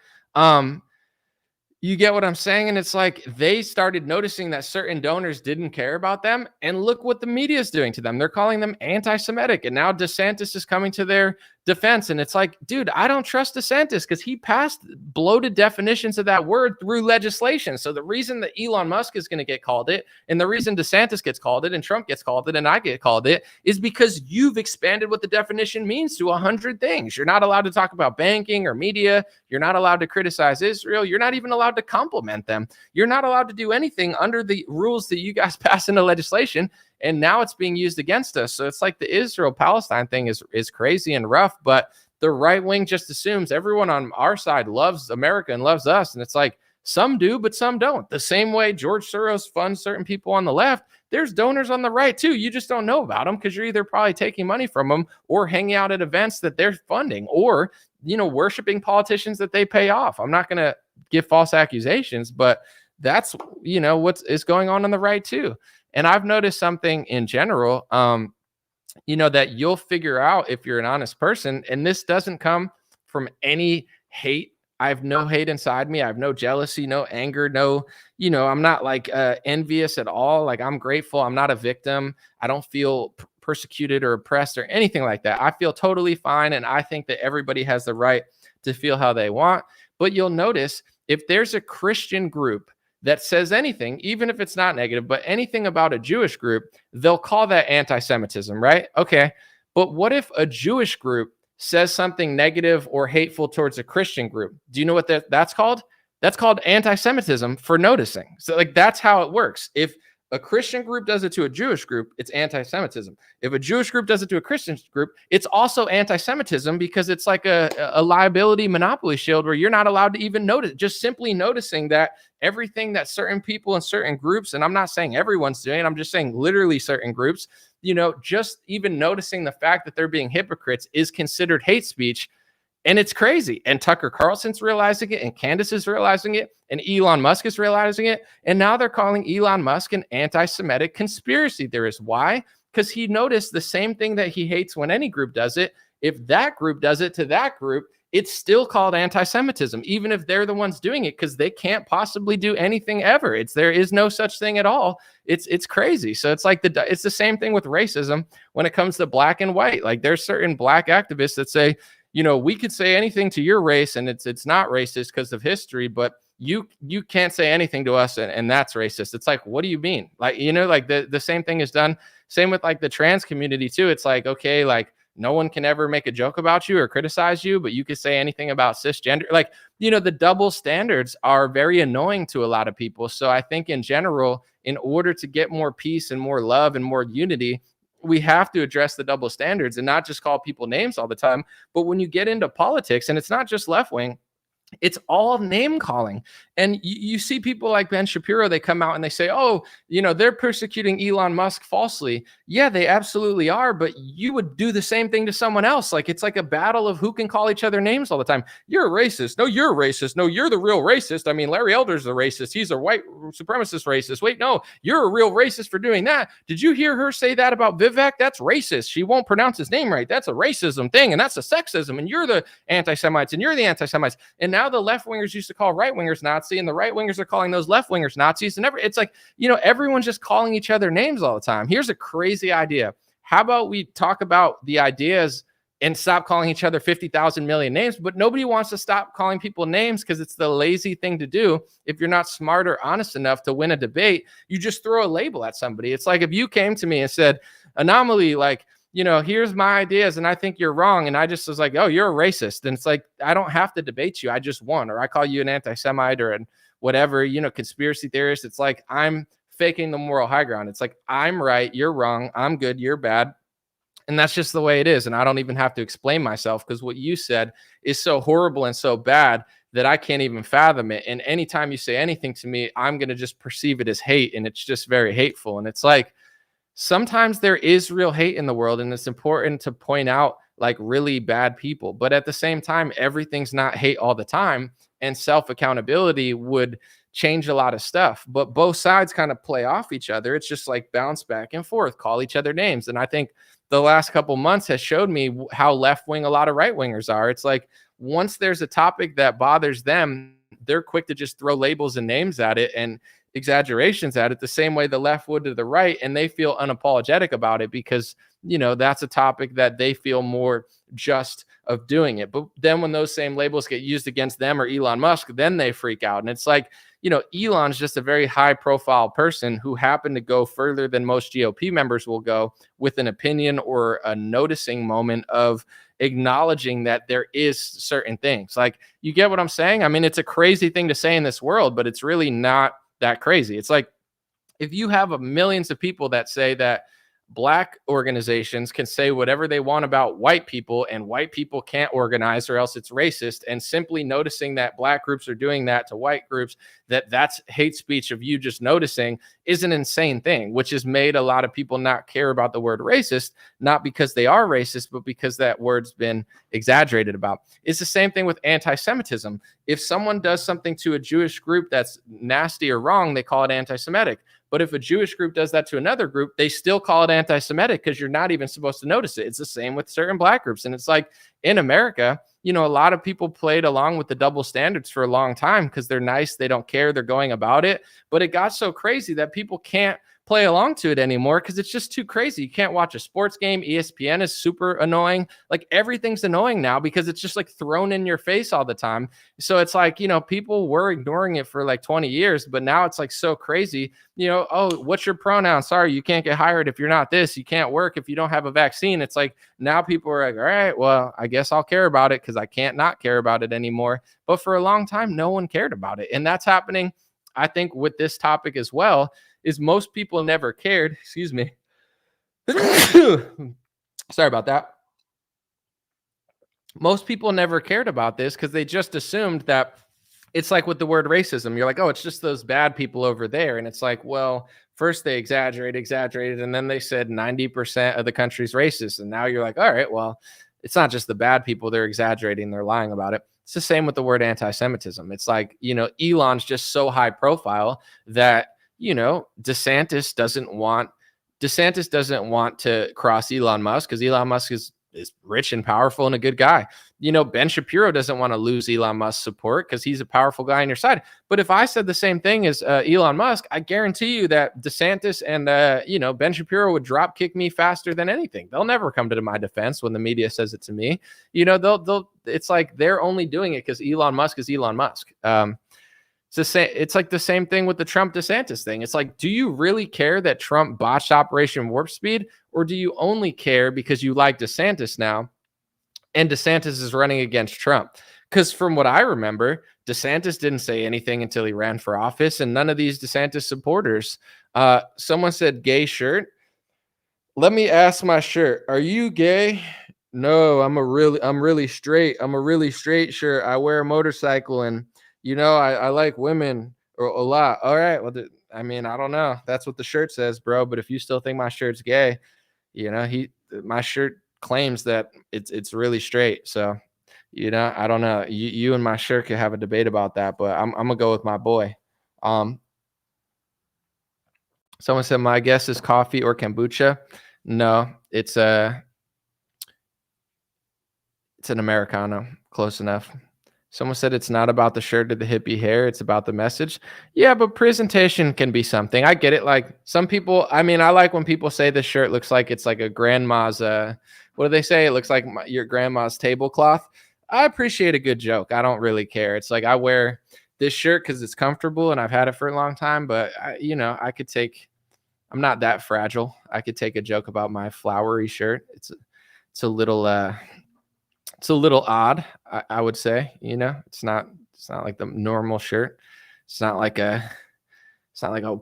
You get what I'm saying? And it's like they started noticing that certain donors didn't care about them. And look what the media is doing to them. They're calling them anti-Semitic. And now DeSantis is coming to their defense. And it's like, dude, I don't trust DeSantis because he passed bloated definitions of that word through legislation. So the reason that Elon Musk is going to get called it, and the reason DeSantis gets called it, and Trump gets called it, and I get called it, is because you've expanded what the definition means to 100 things. You're not allowed to talk about banking or media. You're not allowed to criticize Israel. You're not even allowed to compliment them. You're not allowed to do anything under the rules that you guys pass into legislation. And now it's being used against us. So it's like the Israel-Palestine thing is crazy and rough, but the right wing just assumes everyone on our side loves America and loves us. And it's like, some do, but some don't. The same way George Soros funds certain people on the left, there's donors on the right too. You just don't know about them because you're either probably taking money from them or hanging out at events that they're funding or, worshiping politicians that they pay off. I'm not going to give false accusations, but that's, what is going on the right too. And I've noticed something in general, that you'll figure out if you're an honest person, and this doesn't come from any hate. I have no hate inside me. I have no jealousy, no anger, no, I'm not like envious at all. Like, I'm grateful. I'm not a victim. I don't feel persecuted or oppressed or anything like that. I feel totally fine. And I think that everybody has the right to feel how they want. But you'll notice if there's a Christian group that says anything, even if it's not negative, but anything about a Jewish group, they'll call that anti-Semitism, right? Okay. But what if a Jewish group says something negative or hateful towards a Christian group? Do you know what that's called? That's called anti-Semitism for noticing. So like, that's how it works. If a Christian group does it to a Jewish group, it's anti-Semitism. If a Jewish group does it to a Christian group, it's also anti-Semitism because it's like a liability monopoly shield where you're not allowed to even notice. Just simply noticing that everything that certain people in certain groups, and I'm not saying everyone's doing it, I'm just saying literally certain groups, just even noticing the fact that they're being hypocrites is considered hate speech. And it's crazy. And Tucker Carlson's realizing it, and Candace is realizing it, and Elon Musk is realizing it. And now they're calling Elon Musk an anti-Semitic conspiracy theorist. Why? Because he noticed the same thing that he hates when any group does it. If that group does it to that group, it's still called anti-Semitism, even if they're the ones doing it, because they can't possibly do anything ever. There is no such thing at all. It's crazy. So it's like it's the same thing with racism when it comes to black and white. Like, there's certain black activists that say, we could say anything to your race and it's not racist because of history, but you can't say anything to us and that's racist. It's like, what do you mean? Like, you know, like the same thing is done. Same with like the trans community too. It's like, okay, like no one can ever make a joke about you or criticize you, but you could say anything about cisgender. Like, you know, the double standards are very annoying to a lot of people. So I think in general, in order to get more peace and more love and more unity, we have to address the double standards and not just call people names all the time. But when you get into politics, and it's not just left wing, it's all name calling. And you see people like Ben Shapiro, they come out and they say, oh, you know, they're persecuting Elon Musk falsely. Yeah, they absolutely are. But you would do the same thing to someone else. Like, it's like a battle of who can call each other names all the time. You're a racist. No, you're a racist. No, you're the real racist. I mean, Larry Elder's a racist. He's a white supremacist racist. Wait, no, you're a real racist for doing that. Did you hear her say that about Vivek? That's racist. She won't pronounce his name right. That's a racism thing. And that's a sexism. And you're the anti-Semites and you're the anti-Semites. And now the left-wingers used to call right-wingers Nazi, and the right-wingers are calling those left-wingers Nazis. And it's like, you know, everyone's just calling each other names all the time. Here's a crazy idea. How about we talk about the ideas and stop calling each other 50,000 million names? But nobody wants to stop calling people names because it's the lazy thing to do. If you're not smart or honest enough to win a debate, you just throw a label at somebody. It's like if you came to me and said, Anomaly, like, you know, here's my ideas and I think you're wrong. And I just was like, oh, you're a racist. And it's like, I don't have to debate you. I just won. Or I call you an anti-Semite or an whatever, you know, conspiracy theorist. It's like, I'm faking the moral high ground. It's like, I'm right, you're wrong. I'm good, you're bad. And that's just the way it is. And I don't even have to explain myself because what you said is so horrible and so bad that I can't even fathom it. And anytime you say anything to me, I'm going to just perceive it as hate. And it's just very hateful. And it's like, sometimes there is real hate in the world, and it's important to point out like really bad people. But at the same time, everything's not hate all the time, and self-accountability would change a lot of stuff. But both sides kind of play off each other. It's just like bounce back and forth, call each other names. And I think the last couple months has showed me how left-wing a lot of right-wingers are. It's like once there's a topic that bothers them, they're quick to just throw labels and names at it and exaggerations at it the same way the left would to the right, and they feel unapologetic about it because, you know, that's a topic that they feel more just of doing it. But then when those same labels get used against them or Elon Musk, then they freak out. And it's like, you know, Elon's just a very high profile person who happened to go further than most GOP members will go with an opinion or a noticing moment of acknowledging that there is certain things. Like, you get what I'm saying? I mean, it's a crazy thing to say in this world, but it's really not that crazy. It's like if you have millions of people that say that Black organizations can say whatever they want about white people and white people can't organize or else it's racist, and simply noticing that Black groups are doing that to white groups, that's hate speech of you just noticing, is an insane thing, which has made a lot of people not care about the word racist, not because they are racist, but because that word's been exaggerated about. It's the same thing with anti-Semitism. If someone does something to a Jewish group that's nasty or wrong, they call it anti-Semitic. But if a Jewish group does that to another group, they still call it anti-Semitic because you're not even supposed to notice it. It's the same with certain Black groups. And it's like in America, you know, a lot of people played along with the double standards for a long time because they're nice, they don't care, they're going about it. But it got so crazy that people can't play along to it anymore because it's just too crazy. You can't watch a sports game. ESPN is super annoying. Like, everything's annoying now because it's just like thrown in your face all the time. So it's like, you know, people were ignoring it for like 20 years, but now it's like so crazy. You know, oh, what's your pronoun? Sorry, you can't get hired if you're not this. You can't work if you don't have a vaccine. It's like now people are like, all right, well, I guess I'll care about it because I can't not care about it anymore. But for a long time, no one cared about it. And that's happening, I think, with this topic as well, is most people never cared. Excuse me. Sorry about that. Most people never cared about this because they just assumed that it's like with the word racism. You're like, oh, it's just those bad people over there. And it's like, well, first they exaggerated, and then they said 90% of the country's racist. And now you're like, all right, well, it's not just the bad people. They're exaggerating. They're lying about it. It's the same with the word anti-Semitism. It's like, you know, Elon's just so high profile that, you know, DeSantis doesn't want to cross Elon Musk because Elon Musk is rich and powerful and a good guy. You know, Ben Shapiro doesn't want to lose Elon Musk's support because he's a powerful guy on your side. But if I said the same thing as Elon Musk, I guarantee you that DeSantis and, you know, Ben Shapiro would drop kick me faster than anything. They'll never come to my defense when the media says it to me. You know, it's like they're only doing it because Elon Musk is Elon Musk. It's like the same thing with the Trump DeSantis thing. It's like, do you really care that Trump botched Operation Warp Speed, or do you only care because you like DeSantis now and DeSantis is running against Trump? Because from what I remember, DeSantis didn't say anything until he ran for office, and none of these DeSantis supporters. Someone said gay shirt. Let me ask my shirt. Are you gay? No, I'm really straight. I'm a really straight shirt. I wear a motorcycle, and I like women a lot. All right. Well, I mean, I don't know. That's what the shirt says, bro. But if you still think my shirt's gay, my shirt claims that it's really straight. So, I don't know. You and my shirt could have a debate about that, but I'm gonna go with my boy. Someone said my guess is coffee or kombucha. No, it's an Americano. Close enough. Someone said it's not about the shirt or the hippie hair. It's about the message. Yeah, but presentation can be something. I get it. Like some people, I mean, I like when people say this shirt looks like it's like a grandma's, what do they say? It looks like your grandma's tablecloth. I appreciate a good joke. I don't really care. It's like I wear this shirt because it's comfortable and I've had it for a long time, but I'm not that fragile. I could take a joke about my flowery shirt. It's a little odd, I would say. It's not like the normal shirt. It's not like a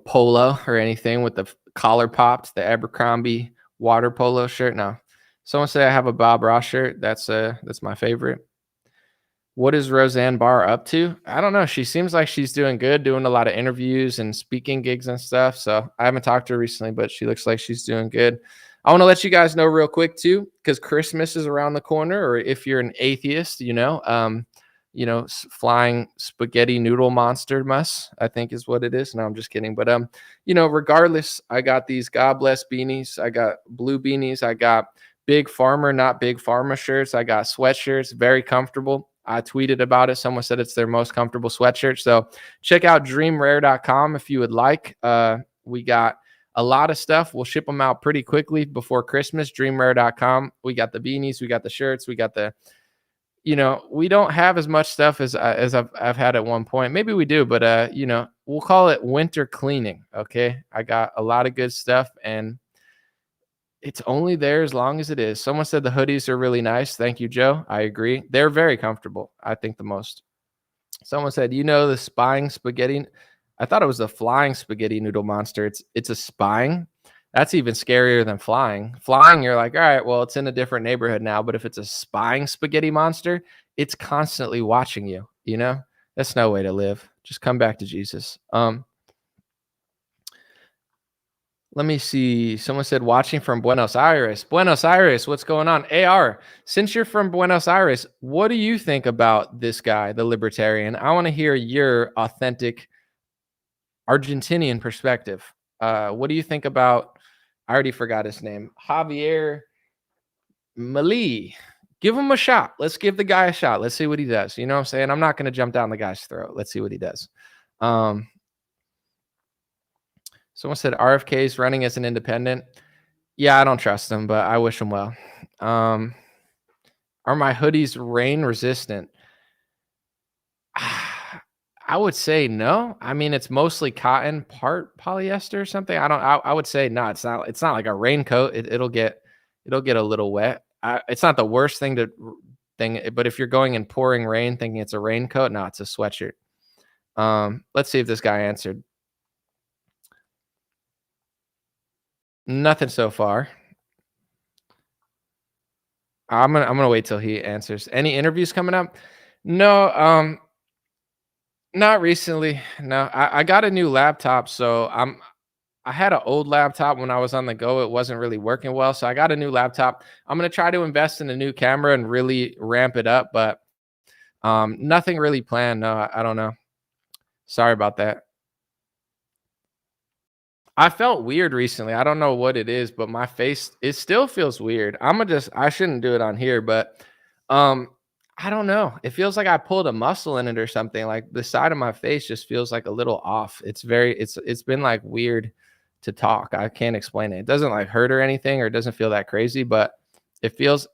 polo or anything with the collar popped, the Abercrombie water polo shirt. No. Someone say I have a Bob Ross shirt. That's my favorite. What is Roseanne Barr up to? I don't know. She seems like she's doing good, doing a lot of interviews and speaking gigs and stuff. So I haven't talked to her recently, but she looks like she's doing good. I want to let you guys know real quick too, because Christmas is around the corner, or if you're an atheist, flying spaghetti noodle monster I think is what it is. No, I'm just kidding. But, regardless, I got these God bless beanies. I got blue beanies. I got Big Farmer, not Big Pharma shirts. I got sweatshirts, very comfortable. I tweeted about it. Someone said it's their most comfortable sweatshirt. So check out dreamrare.com if you would like. We got a lot of stuff. We'll ship them out pretty quickly before Christmas. Dreamrare.com. We got the beanies. We got the shirts. We got the, we don't have as much stuff as I've had at one point. Maybe we do, but we'll call it winter cleaning. Okay. I got a lot of good stuff and it's only there as long as it is. Someone said the hoodies are really nice. Thank you, Joe. I agree. They're very comfortable. I think the most. Someone said, the spying spaghetti. I thought it was the flying spaghetti noodle monster. It's a spying. That's even scarier than flying. Flying, you're like, all right, well, it's in a different neighborhood now. But if it's a spying spaghetti monster, it's constantly watching you. That's no way to live. Just come back to Jesus. Let me see. Someone said watching from Buenos Aires. Buenos Aires, what's going on? AR, since you're from Buenos Aires, what do you think about this guy, the Libertarian? I want to hear your authentic Argentinian perspective. What do you think about, I already forgot his name, Javier Milei? Give him a shot. Let's give the guy a shot. Let's see what he does. You know what I'm saying? I'm not going to jump down the guy's throat. Let's see what he does. Someone said RFK is running as an independent. Yeah, I don't trust him, but I wish him well. Are my hoodies rain resistant? I would say no. I mean, it's mostly cotton, part polyester or something. I would say no. It's not like a raincoat. It'll get a little wet. It's not the worst thing, but if you're going in pouring rain thinking it's a raincoat, no, it's a sweatshirt. Let's see if this guy answered. Nothing so far. I'm gonna wait till he answers. Any interviews coming up? No, not recently. No, I got a new laptop, so I had an old laptop when I was on the go. It wasn't really working well, so I got a new laptop. I'm gonna try to invest in a new camera and really ramp it up, but nothing really planned. No, I don't know. Sorry about that. I felt weird recently. I don't know what it is, but my face, it still feels weird. I shouldn't do it on here, but I don't know. It feels like I pulled a muscle in it or something. Like the side of my face just feels like a little off. It's been like weird to talk. I can't explain it. It doesn't like hurt or anything, or it doesn't feel that crazy, but it feels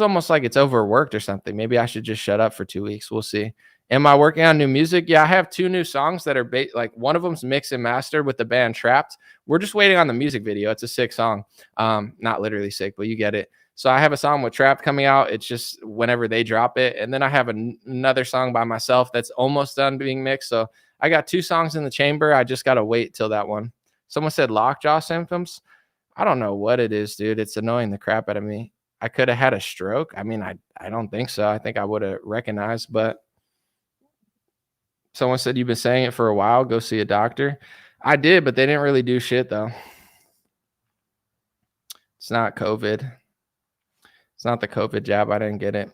almost like it's overworked or something. Maybe I should just shut up for 2 weeks. We'll see. Am I working on new music? Yeah, I have 2 new songs that are like one of them's mixed and mastered with the band Trapped. We're just waiting on the music video. It's a sick song. Not literally sick, but you get it. So I have a song with Trapped coming out. It's just whenever they drop it. And then I have another song by myself that's almost done being mixed. So I got 2 songs in the chamber. I just got to wait till that one. Someone said lockjaw symptoms. I don't know what it is, dude. It's annoying the crap out of me. I could have had a stroke. I mean, I don't think so. I think I would have recognized, but someone said you've been saying it for a while. Go see a doctor. I did, but they didn't really do shit though. It's not COVID. It's not the COVID jab. I didn't get it.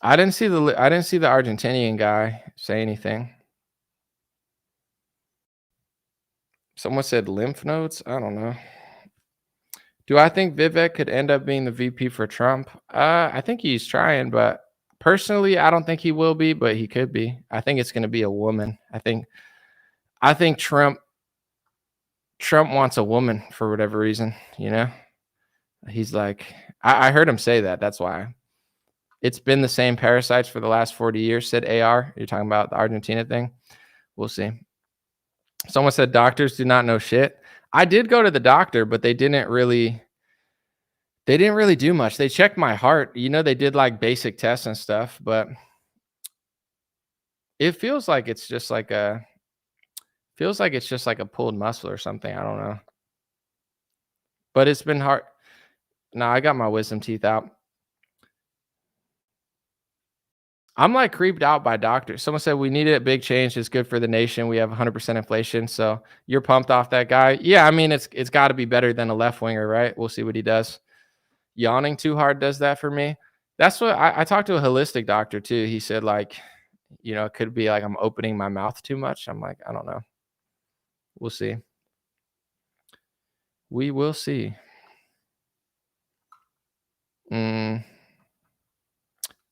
I didn't see the Argentinian guy say anything. Someone said lymph nodes. I don't know. Do I think Vivek could end up being the VP for Trump? I think he's trying, but personally, I don't think he will be, but he could be. I think it's going to be a woman. I think Trump wants a woman for whatever reason, you know? He's like, I heard him say that. That's why. It's been the same parasites for the last 40 years, said AR. You're talking about the Argentina thing? We'll see. Someone said doctors do not know shit. I did go to the doctor, but they didn't really do much. They checked my heart. You know, they did like basic tests and stuff, but it feels like it's just like a pulled muscle or something. I don't know. But it's been hard. No, I got my wisdom teeth out. I'm like creeped out by doctors. Someone said we needed a big change. It's good for the nation. We have 100% inflation. So you're pumped off that guy. Yeah, I mean, it's got to be better than a left winger, right? We'll see what he does. Yawning too hard does that for me. That's what I talked to a holistic doctor too. He said like, you know, it could be like I'm opening my mouth too much. I'm like, I don't know. We'll see. We will see.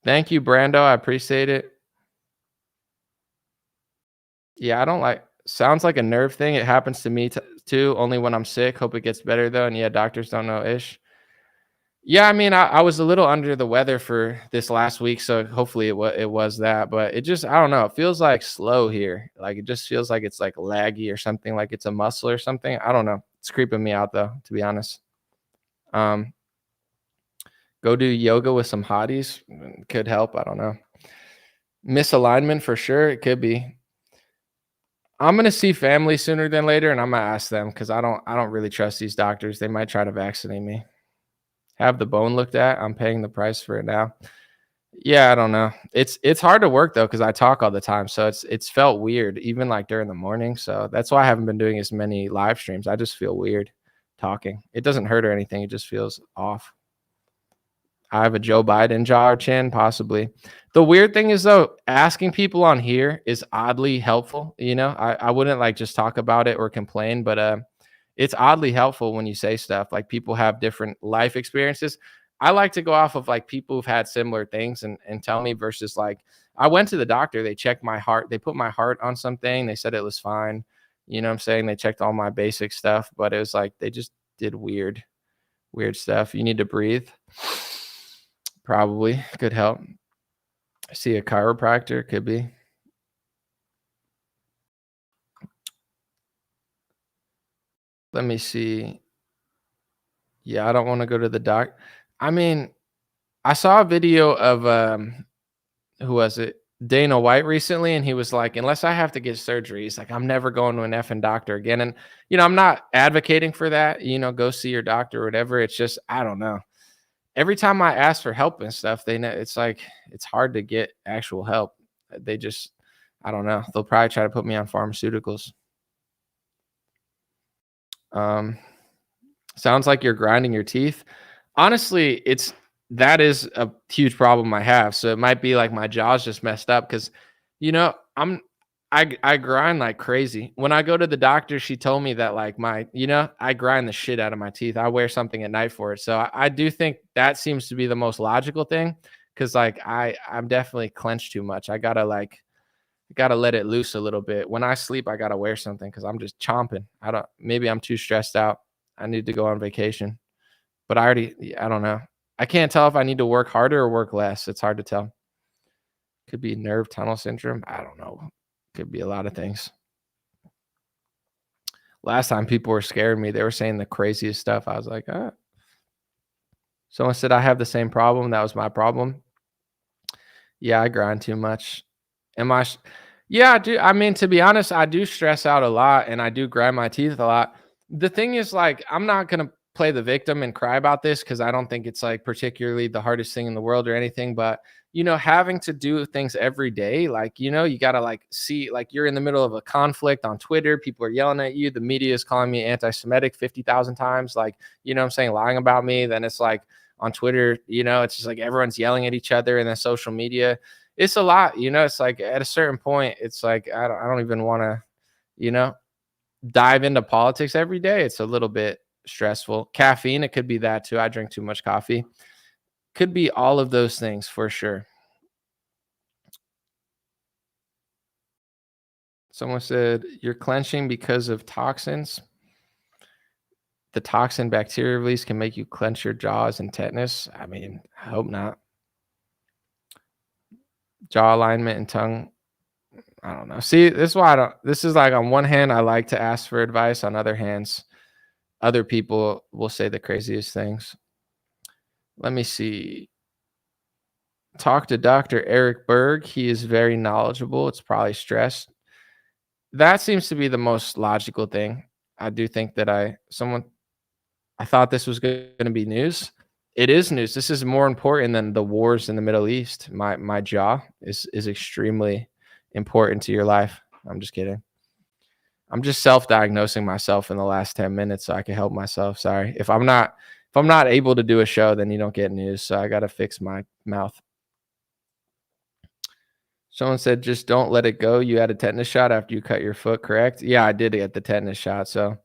Thank you, Brando. I appreciate it. Yeah, I don't like. Sounds like a nerve thing. It happens to me too. Only when I'm sick. Hope it gets better though. And yeah, doctors don't know ish. Yeah, I mean, I was a little under the weather for this last week, so hopefully it was that. But it just, I don't know. It feels like slow here. Like it just feels like it's like laggy or something. Like it's a muscle or something. I don't know. It's creeping me out though, to be honest. Go do yoga with some hotties could help. I don't know. Misalignment for sure. It could be. I'm gonna see family sooner than later, and I'm gonna ask them because I don't really trust these doctors. They might try to vaccinate me. Have the bone looked at. I'm paying the price for it now. Yeah, I don't know. It's hard to work though because I talk all the time, so it's felt weird even like during the morning. So that's why I haven't been doing as many live streams. I just feel weird talking. It doesn't hurt or anything. It just feels off. I have a Joe Biden jaw or chin, possibly. The weird thing is though, asking people on here is oddly helpful. You know, I wouldn't like just talk about it or complain, but it's oddly helpful when you say stuff like people have different life experiences. I like to go off of like people who've had similar things and tell me versus like I went to the doctor. They checked my heart. They put my heart on something. They said it was fine. You know what I'm saying? They checked all my basic stuff, but it was like they just did weird stuff. You need to breathe. Probably could help. See a chiropractor, could be. Let me see. Yeah, I don't want to go to the doc. I mean, I saw a video of who was it? Dana White recently, and he was like, unless I have to get surgery, he's like, I'm never going to an effing doctor again. And you know, I'm not advocating for that, you know, go see your doctor or whatever. It's just, I don't know. Every time I ask for help and stuff, they know it's like it's hard to get actual help. They just, I don't know. They'll probably try to put me on pharmaceuticals. Sounds like you're grinding your teeth. Honestly, that is a huge problem I have. So it might be like my jaw's just messed up because, you know, I grind like crazy. When I go to the doctor, she told me that like I grind the shit out of my teeth. I wear something at night for it. So I do think that seems to be the most logical thing because like I'm definitely clenched too much. I gotta let it loose a little bit. When I sleep, I gotta wear something because I'm just chomping. Maybe I'm too stressed out. I need to go on vacation. But I don't know. I can't tell if I need to work harder or work less. It's hard to tell. Could be nerve tunnel syndrome. I don't know. Could be a lot of things. Last time people were scaring me. They were saying the craziest stuff. I was like, ah. Someone said I have the same problem. That was my problem. Yeah, I grind too much. Yeah, I do. I mean, to be honest, I do stress out a lot and I do grind my teeth a lot. The thing is, like, I'm not going to play the victim and cry about this because I don't think it's like particularly the hardest thing in the world or anything. But, having to do things every day, like, you got to like see, like, you're in the middle of a conflict on Twitter. People are yelling at you. The media is calling me anti-Semitic 50,000 times. Like, what I'm saying, lying about me. Then it's like on Twitter, it's just like everyone's yelling at each other, and then social media. It's a lot, it's like at a certain point, it's like, I don't even want to, dive into politics every day. It's a little bit stressful. Caffeine, it could be that too. I drink too much coffee. Could be all of those things for sure. Someone said, you're clenching because of toxins. The toxin bacteria release can make you clench your jaws and tetanus. I mean, I hope not. Jaw alignment and tongue. I don't know. See, this is why this is like, on one hand, I like to ask for advice. On other hands, other people will say the craziest things. Let me see. Talk to Dr. Eric Berg. He is very knowledgeable. It's probably stress. That seems to be the most logical thing. I do think that I thought this was going to be news. It is news. This is more important than the wars in the Middle East. My jaw is extremely important to your life. I'm just kidding. I'm just self-diagnosing myself in the last 10 minutes so I can help myself. Sorry. If I'm not able to do a show, then you don't get news. So I got to fix my mouth. Someone said, just don't let it go. You had a tetanus shot after you cut your foot, correct? Yeah, I did get the tetanus shot. So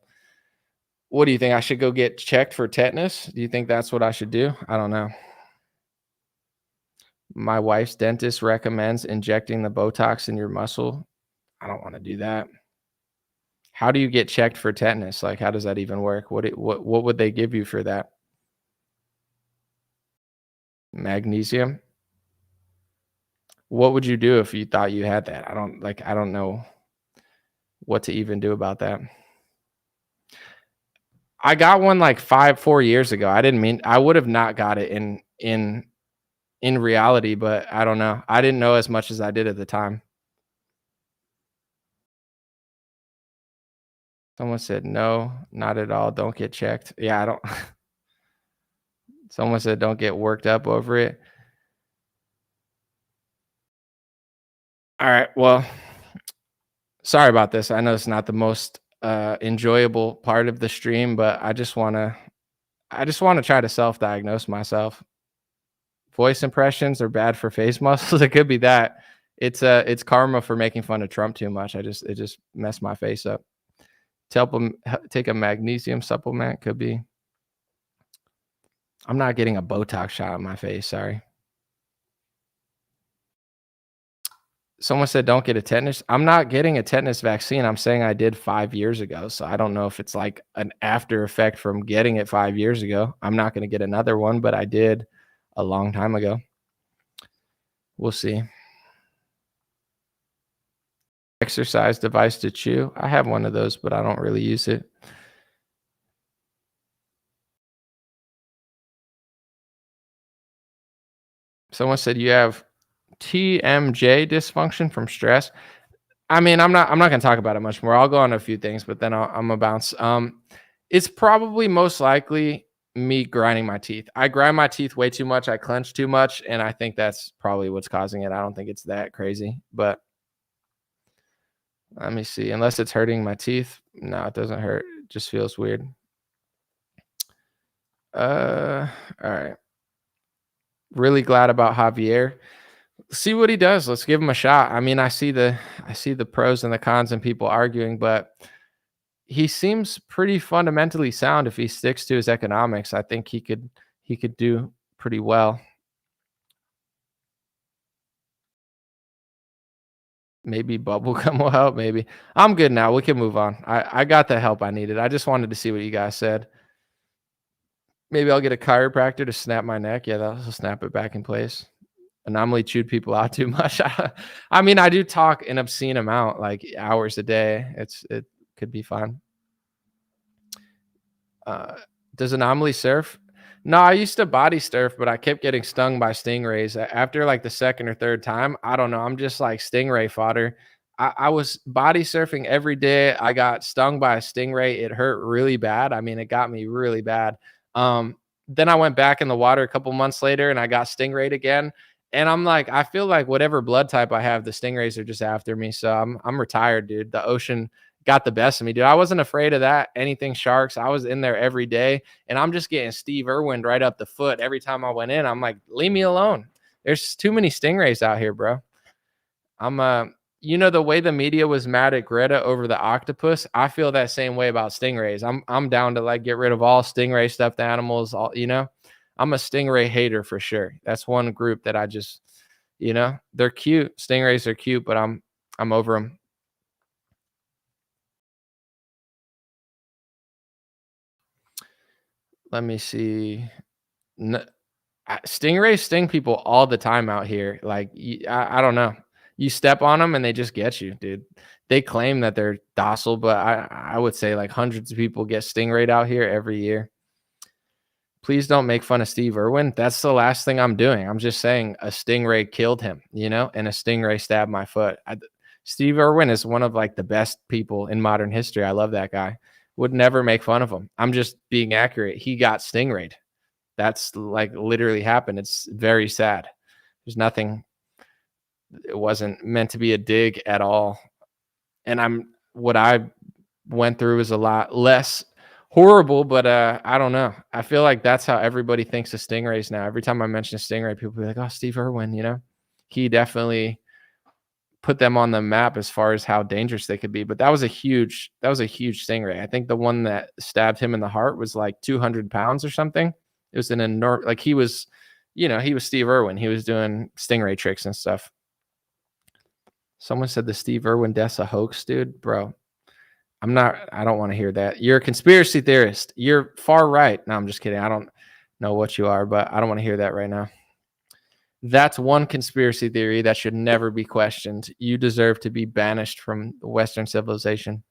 what do you think? I should go get checked for tetanus? Do you think that's what I should do? I don't know. My wife's dentist recommends injecting the Botox in your muscle. I don't want to do that. How do you get checked for tetanus? Like, how does that even work? What would they give you for that? Magnesium. What would you do if you thought you had that? I don't know what to even do about that. I got one like 4 years ago. I would have not got it in reality, but I don't know. I didn't know as much as I did at the time. Someone said, no, not at all. Don't get checked. Yeah, I don't. Someone said, don't get worked up over it. All right. Well, sorry about this. I know it's not the most enjoyable part of the stream, but I just want to try to self-diagnose myself. Voice impressions are bad for face muscles. It could be that. It's karma for making fun of Trump too much. It just messed my face up. Take a magnesium supplement. Could be. I'm not getting a Botox shot on my face. Sorry. Someone said, don't get a tetanus. I'm not getting a tetanus vaccine. I'm saying I did 5 years ago. So I don't know if it's like an after effect from getting it 5 years ago. I'm not going to get another one, but I did a long time ago. We'll see. Exercise device to chew. I have one of those, but I don't really use it. Someone said you have TMJ dysfunction from stress. I mean, I'm not going to talk about it much more. I'll go on a few things, but then I'm gonna bounce. It's probably most likely me grinding my teeth. I grind my teeth way too much. I clench too much, and I think that's probably what's causing it. I don't think it's that crazy, but let me see. Unless it's hurting my teeth. No, it doesn't hurt. It just feels weird. All right. Really glad about Javier. See what he does. Let's give him a shot. I mean, I see the pros and the cons and people arguing, but he seems pretty fundamentally sound if he sticks to his economics. I think he could do pretty well. Maybe bubblegum will help. Maybe. I'm good now. We can move on. I got the help I needed. I just wanted to see what you guys said. Maybe I'll get a chiropractor to snap my neck. Yeah, that'll snap it back in place. Anomaly chewed people out too much. I mean, I do talk an obscene amount, like hours a day. It could be fun. Does Anomaly surf? No, I used to body surf, but I kept getting stung by stingrays. After like the second or third time, I don't know. I'm just like stingray fodder. I was body surfing every day. I got stung by a stingray. It hurt really bad. I mean, it got me really bad. Then I went back in the water a couple months later and I got stingrayed again. And I'm like, I feel like whatever blood type I have, the stingrays are just after me. So I'm retired, dude. The ocean got the best of me, dude. I wasn't afraid of that. Anything sharks. I was in there every day and I'm just getting Steve Irwin right up the foot. Every time I went in, I'm like, leave me alone. There's too many stingrays out here, bro. You know, the way the media was mad at Greta over the octopus, I feel that same way about stingrays. I'm down to like get rid of all stingray stuffed animals, all, you know. I'm a stingray hater for sure. That's one group that I just, you know, they're cute. Stingrays are cute, but I'm over them. Let me see. Stingrays sting people all the time out here. Like, I don't know. You step on them and they just get you, dude. They claim that they're docile, but I would say like hundreds of people get stingrayed out here every year. Please don't make fun of Steve Irwin. That's the last thing I'm doing. I'm just saying a stingray killed him, you know, and a stingray stabbed my foot. Steve Irwin is one of like the best people in modern history. I love that guy. Would never make fun of him. I'm just being accurate. He got stingrayed. That's like literally happened. It's very sad. There's nothing. It wasn't meant to be a dig at all. And what I went through is a lot less horrible, but I don't know. I feel like that's how everybody thinks of stingrays now. Every time I mention a stingray, people be like, oh, Steve Irwin, you know, he definitely put them on the map as far as how dangerous they could be. But that was a huge stingray. I think the one that stabbed him in the heart was like 200 pounds or something. It was an enormous, like he was Steve Irwin. He was doing stingray tricks and stuff. Someone said the Steve Irwin death's a hoax, dude. Bro, I don't want to hear that. You're a conspiracy theorist. You're far right. No, I'm just kidding. I don't know what you are, but I don't want to hear that right now. That's one conspiracy theory that should never be questioned. You deserve to be banished from Western civilization.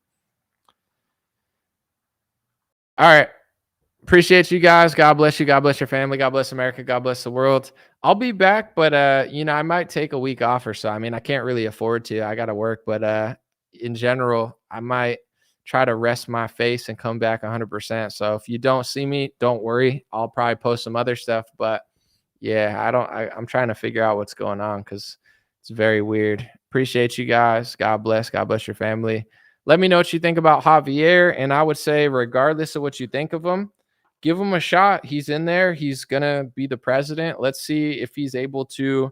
All right. Appreciate you guys. God bless you. God bless your family. God bless America. God bless the world. I'll be back, but you know, I might take a week off or so. I mean, I can't really afford to. I got to work, but in general, I might try to rest my face and come back 100%. So if you don't see me, don't worry. I'll probably post some other stuff, but yeah, I'm trying to figure out what's going on because it's very weird. Appreciate you guys. God bless. God bless your family. Let me know what you think about Javier. And I would say, regardless of what you think of him, give him a shot. He's in there. He's going to be the president. Let's see if he's able to,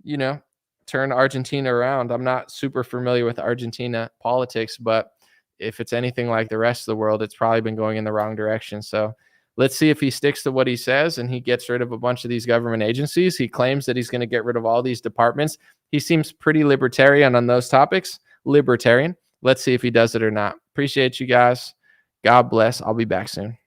you know, turn Argentina around. I'm not super familiar with Argentina politics, but if it's anything like the rest of the world, it's probably been going in the wrong direction. So let's see if he sticks to what he says and he gets rid of a bunch of these government agencies. He claims that he's going to get rid of all these departments. He seems pretty libertarian on those topics. Libertarian. Let's see if he does it or not. Appreciate you guys. God bless. I'll be back soon.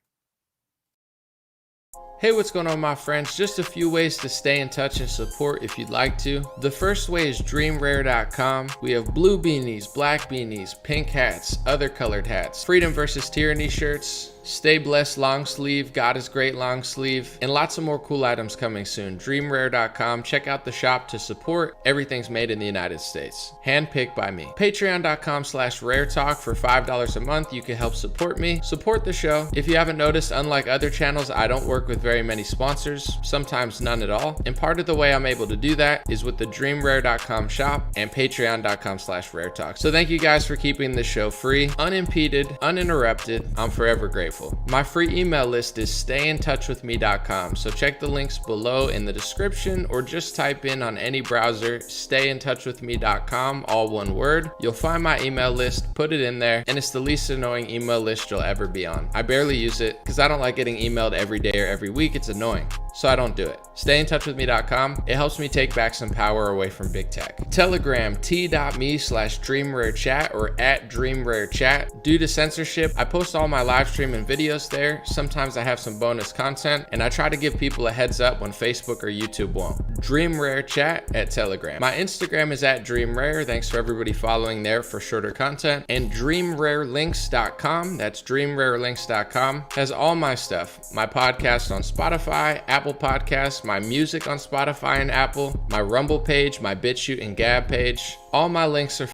Hey, what's going on, my friends? Just a few ways to stay in touch and support if you'd like to. The first way is dreamrare.com. We have blue beanies, black beanies, pink hats, other colored hats, freedom versus tyranny shirts, stay blessed long sleeve, God is great long sleeve, and lots of more cool items coming soon. Dreamrare.com. Check out the shop to support. Everything's made in the United States. Handpicked by me. Patreon.com/raretalk for $5 a month. You can help support me, support the show. If you haven't noticed, unlike other channels, I don't work with very many sponsors, sometimes none at all. And part of the way I'm able to do that is with the dreamrare.com shop and patreon.com/raretalk. So thank you guys for keeping this show free, unimpeded, uninterrupted. I'm forever grateful. My free email list is stayintouchwithme.com. So check the links below in the description or just type in on any browser, stayintouchwithme.com, all one word. You'll find my email list, put it in there, and it's the least annoying email list you'll ever be on. I barely use it because I don't like getting emailed every day or every week. It's annoying. So I don't do it. Stayintouchwithme.com. It helps me take back some power away from big tech. Telegram, t.me/dreamrarechat or @dreamrarechat. Due to censorship, I post all my live stream and and videos there. Sometimes I have some bonus content, and I try to give people a heads up when Facebook or YouTube won't. Dream Rare Chat at Telegram. My Instagram is at Dream Rare. Thanks for everybody following there for shorter content. And DreamRareLinks.com, that's DreamRareLinks.com, has all my stuff. My podcast on Spotify, Apple Podcasts, my music on Spotify and Apple, my Rumble page, my BitChute and Gab page. All my links are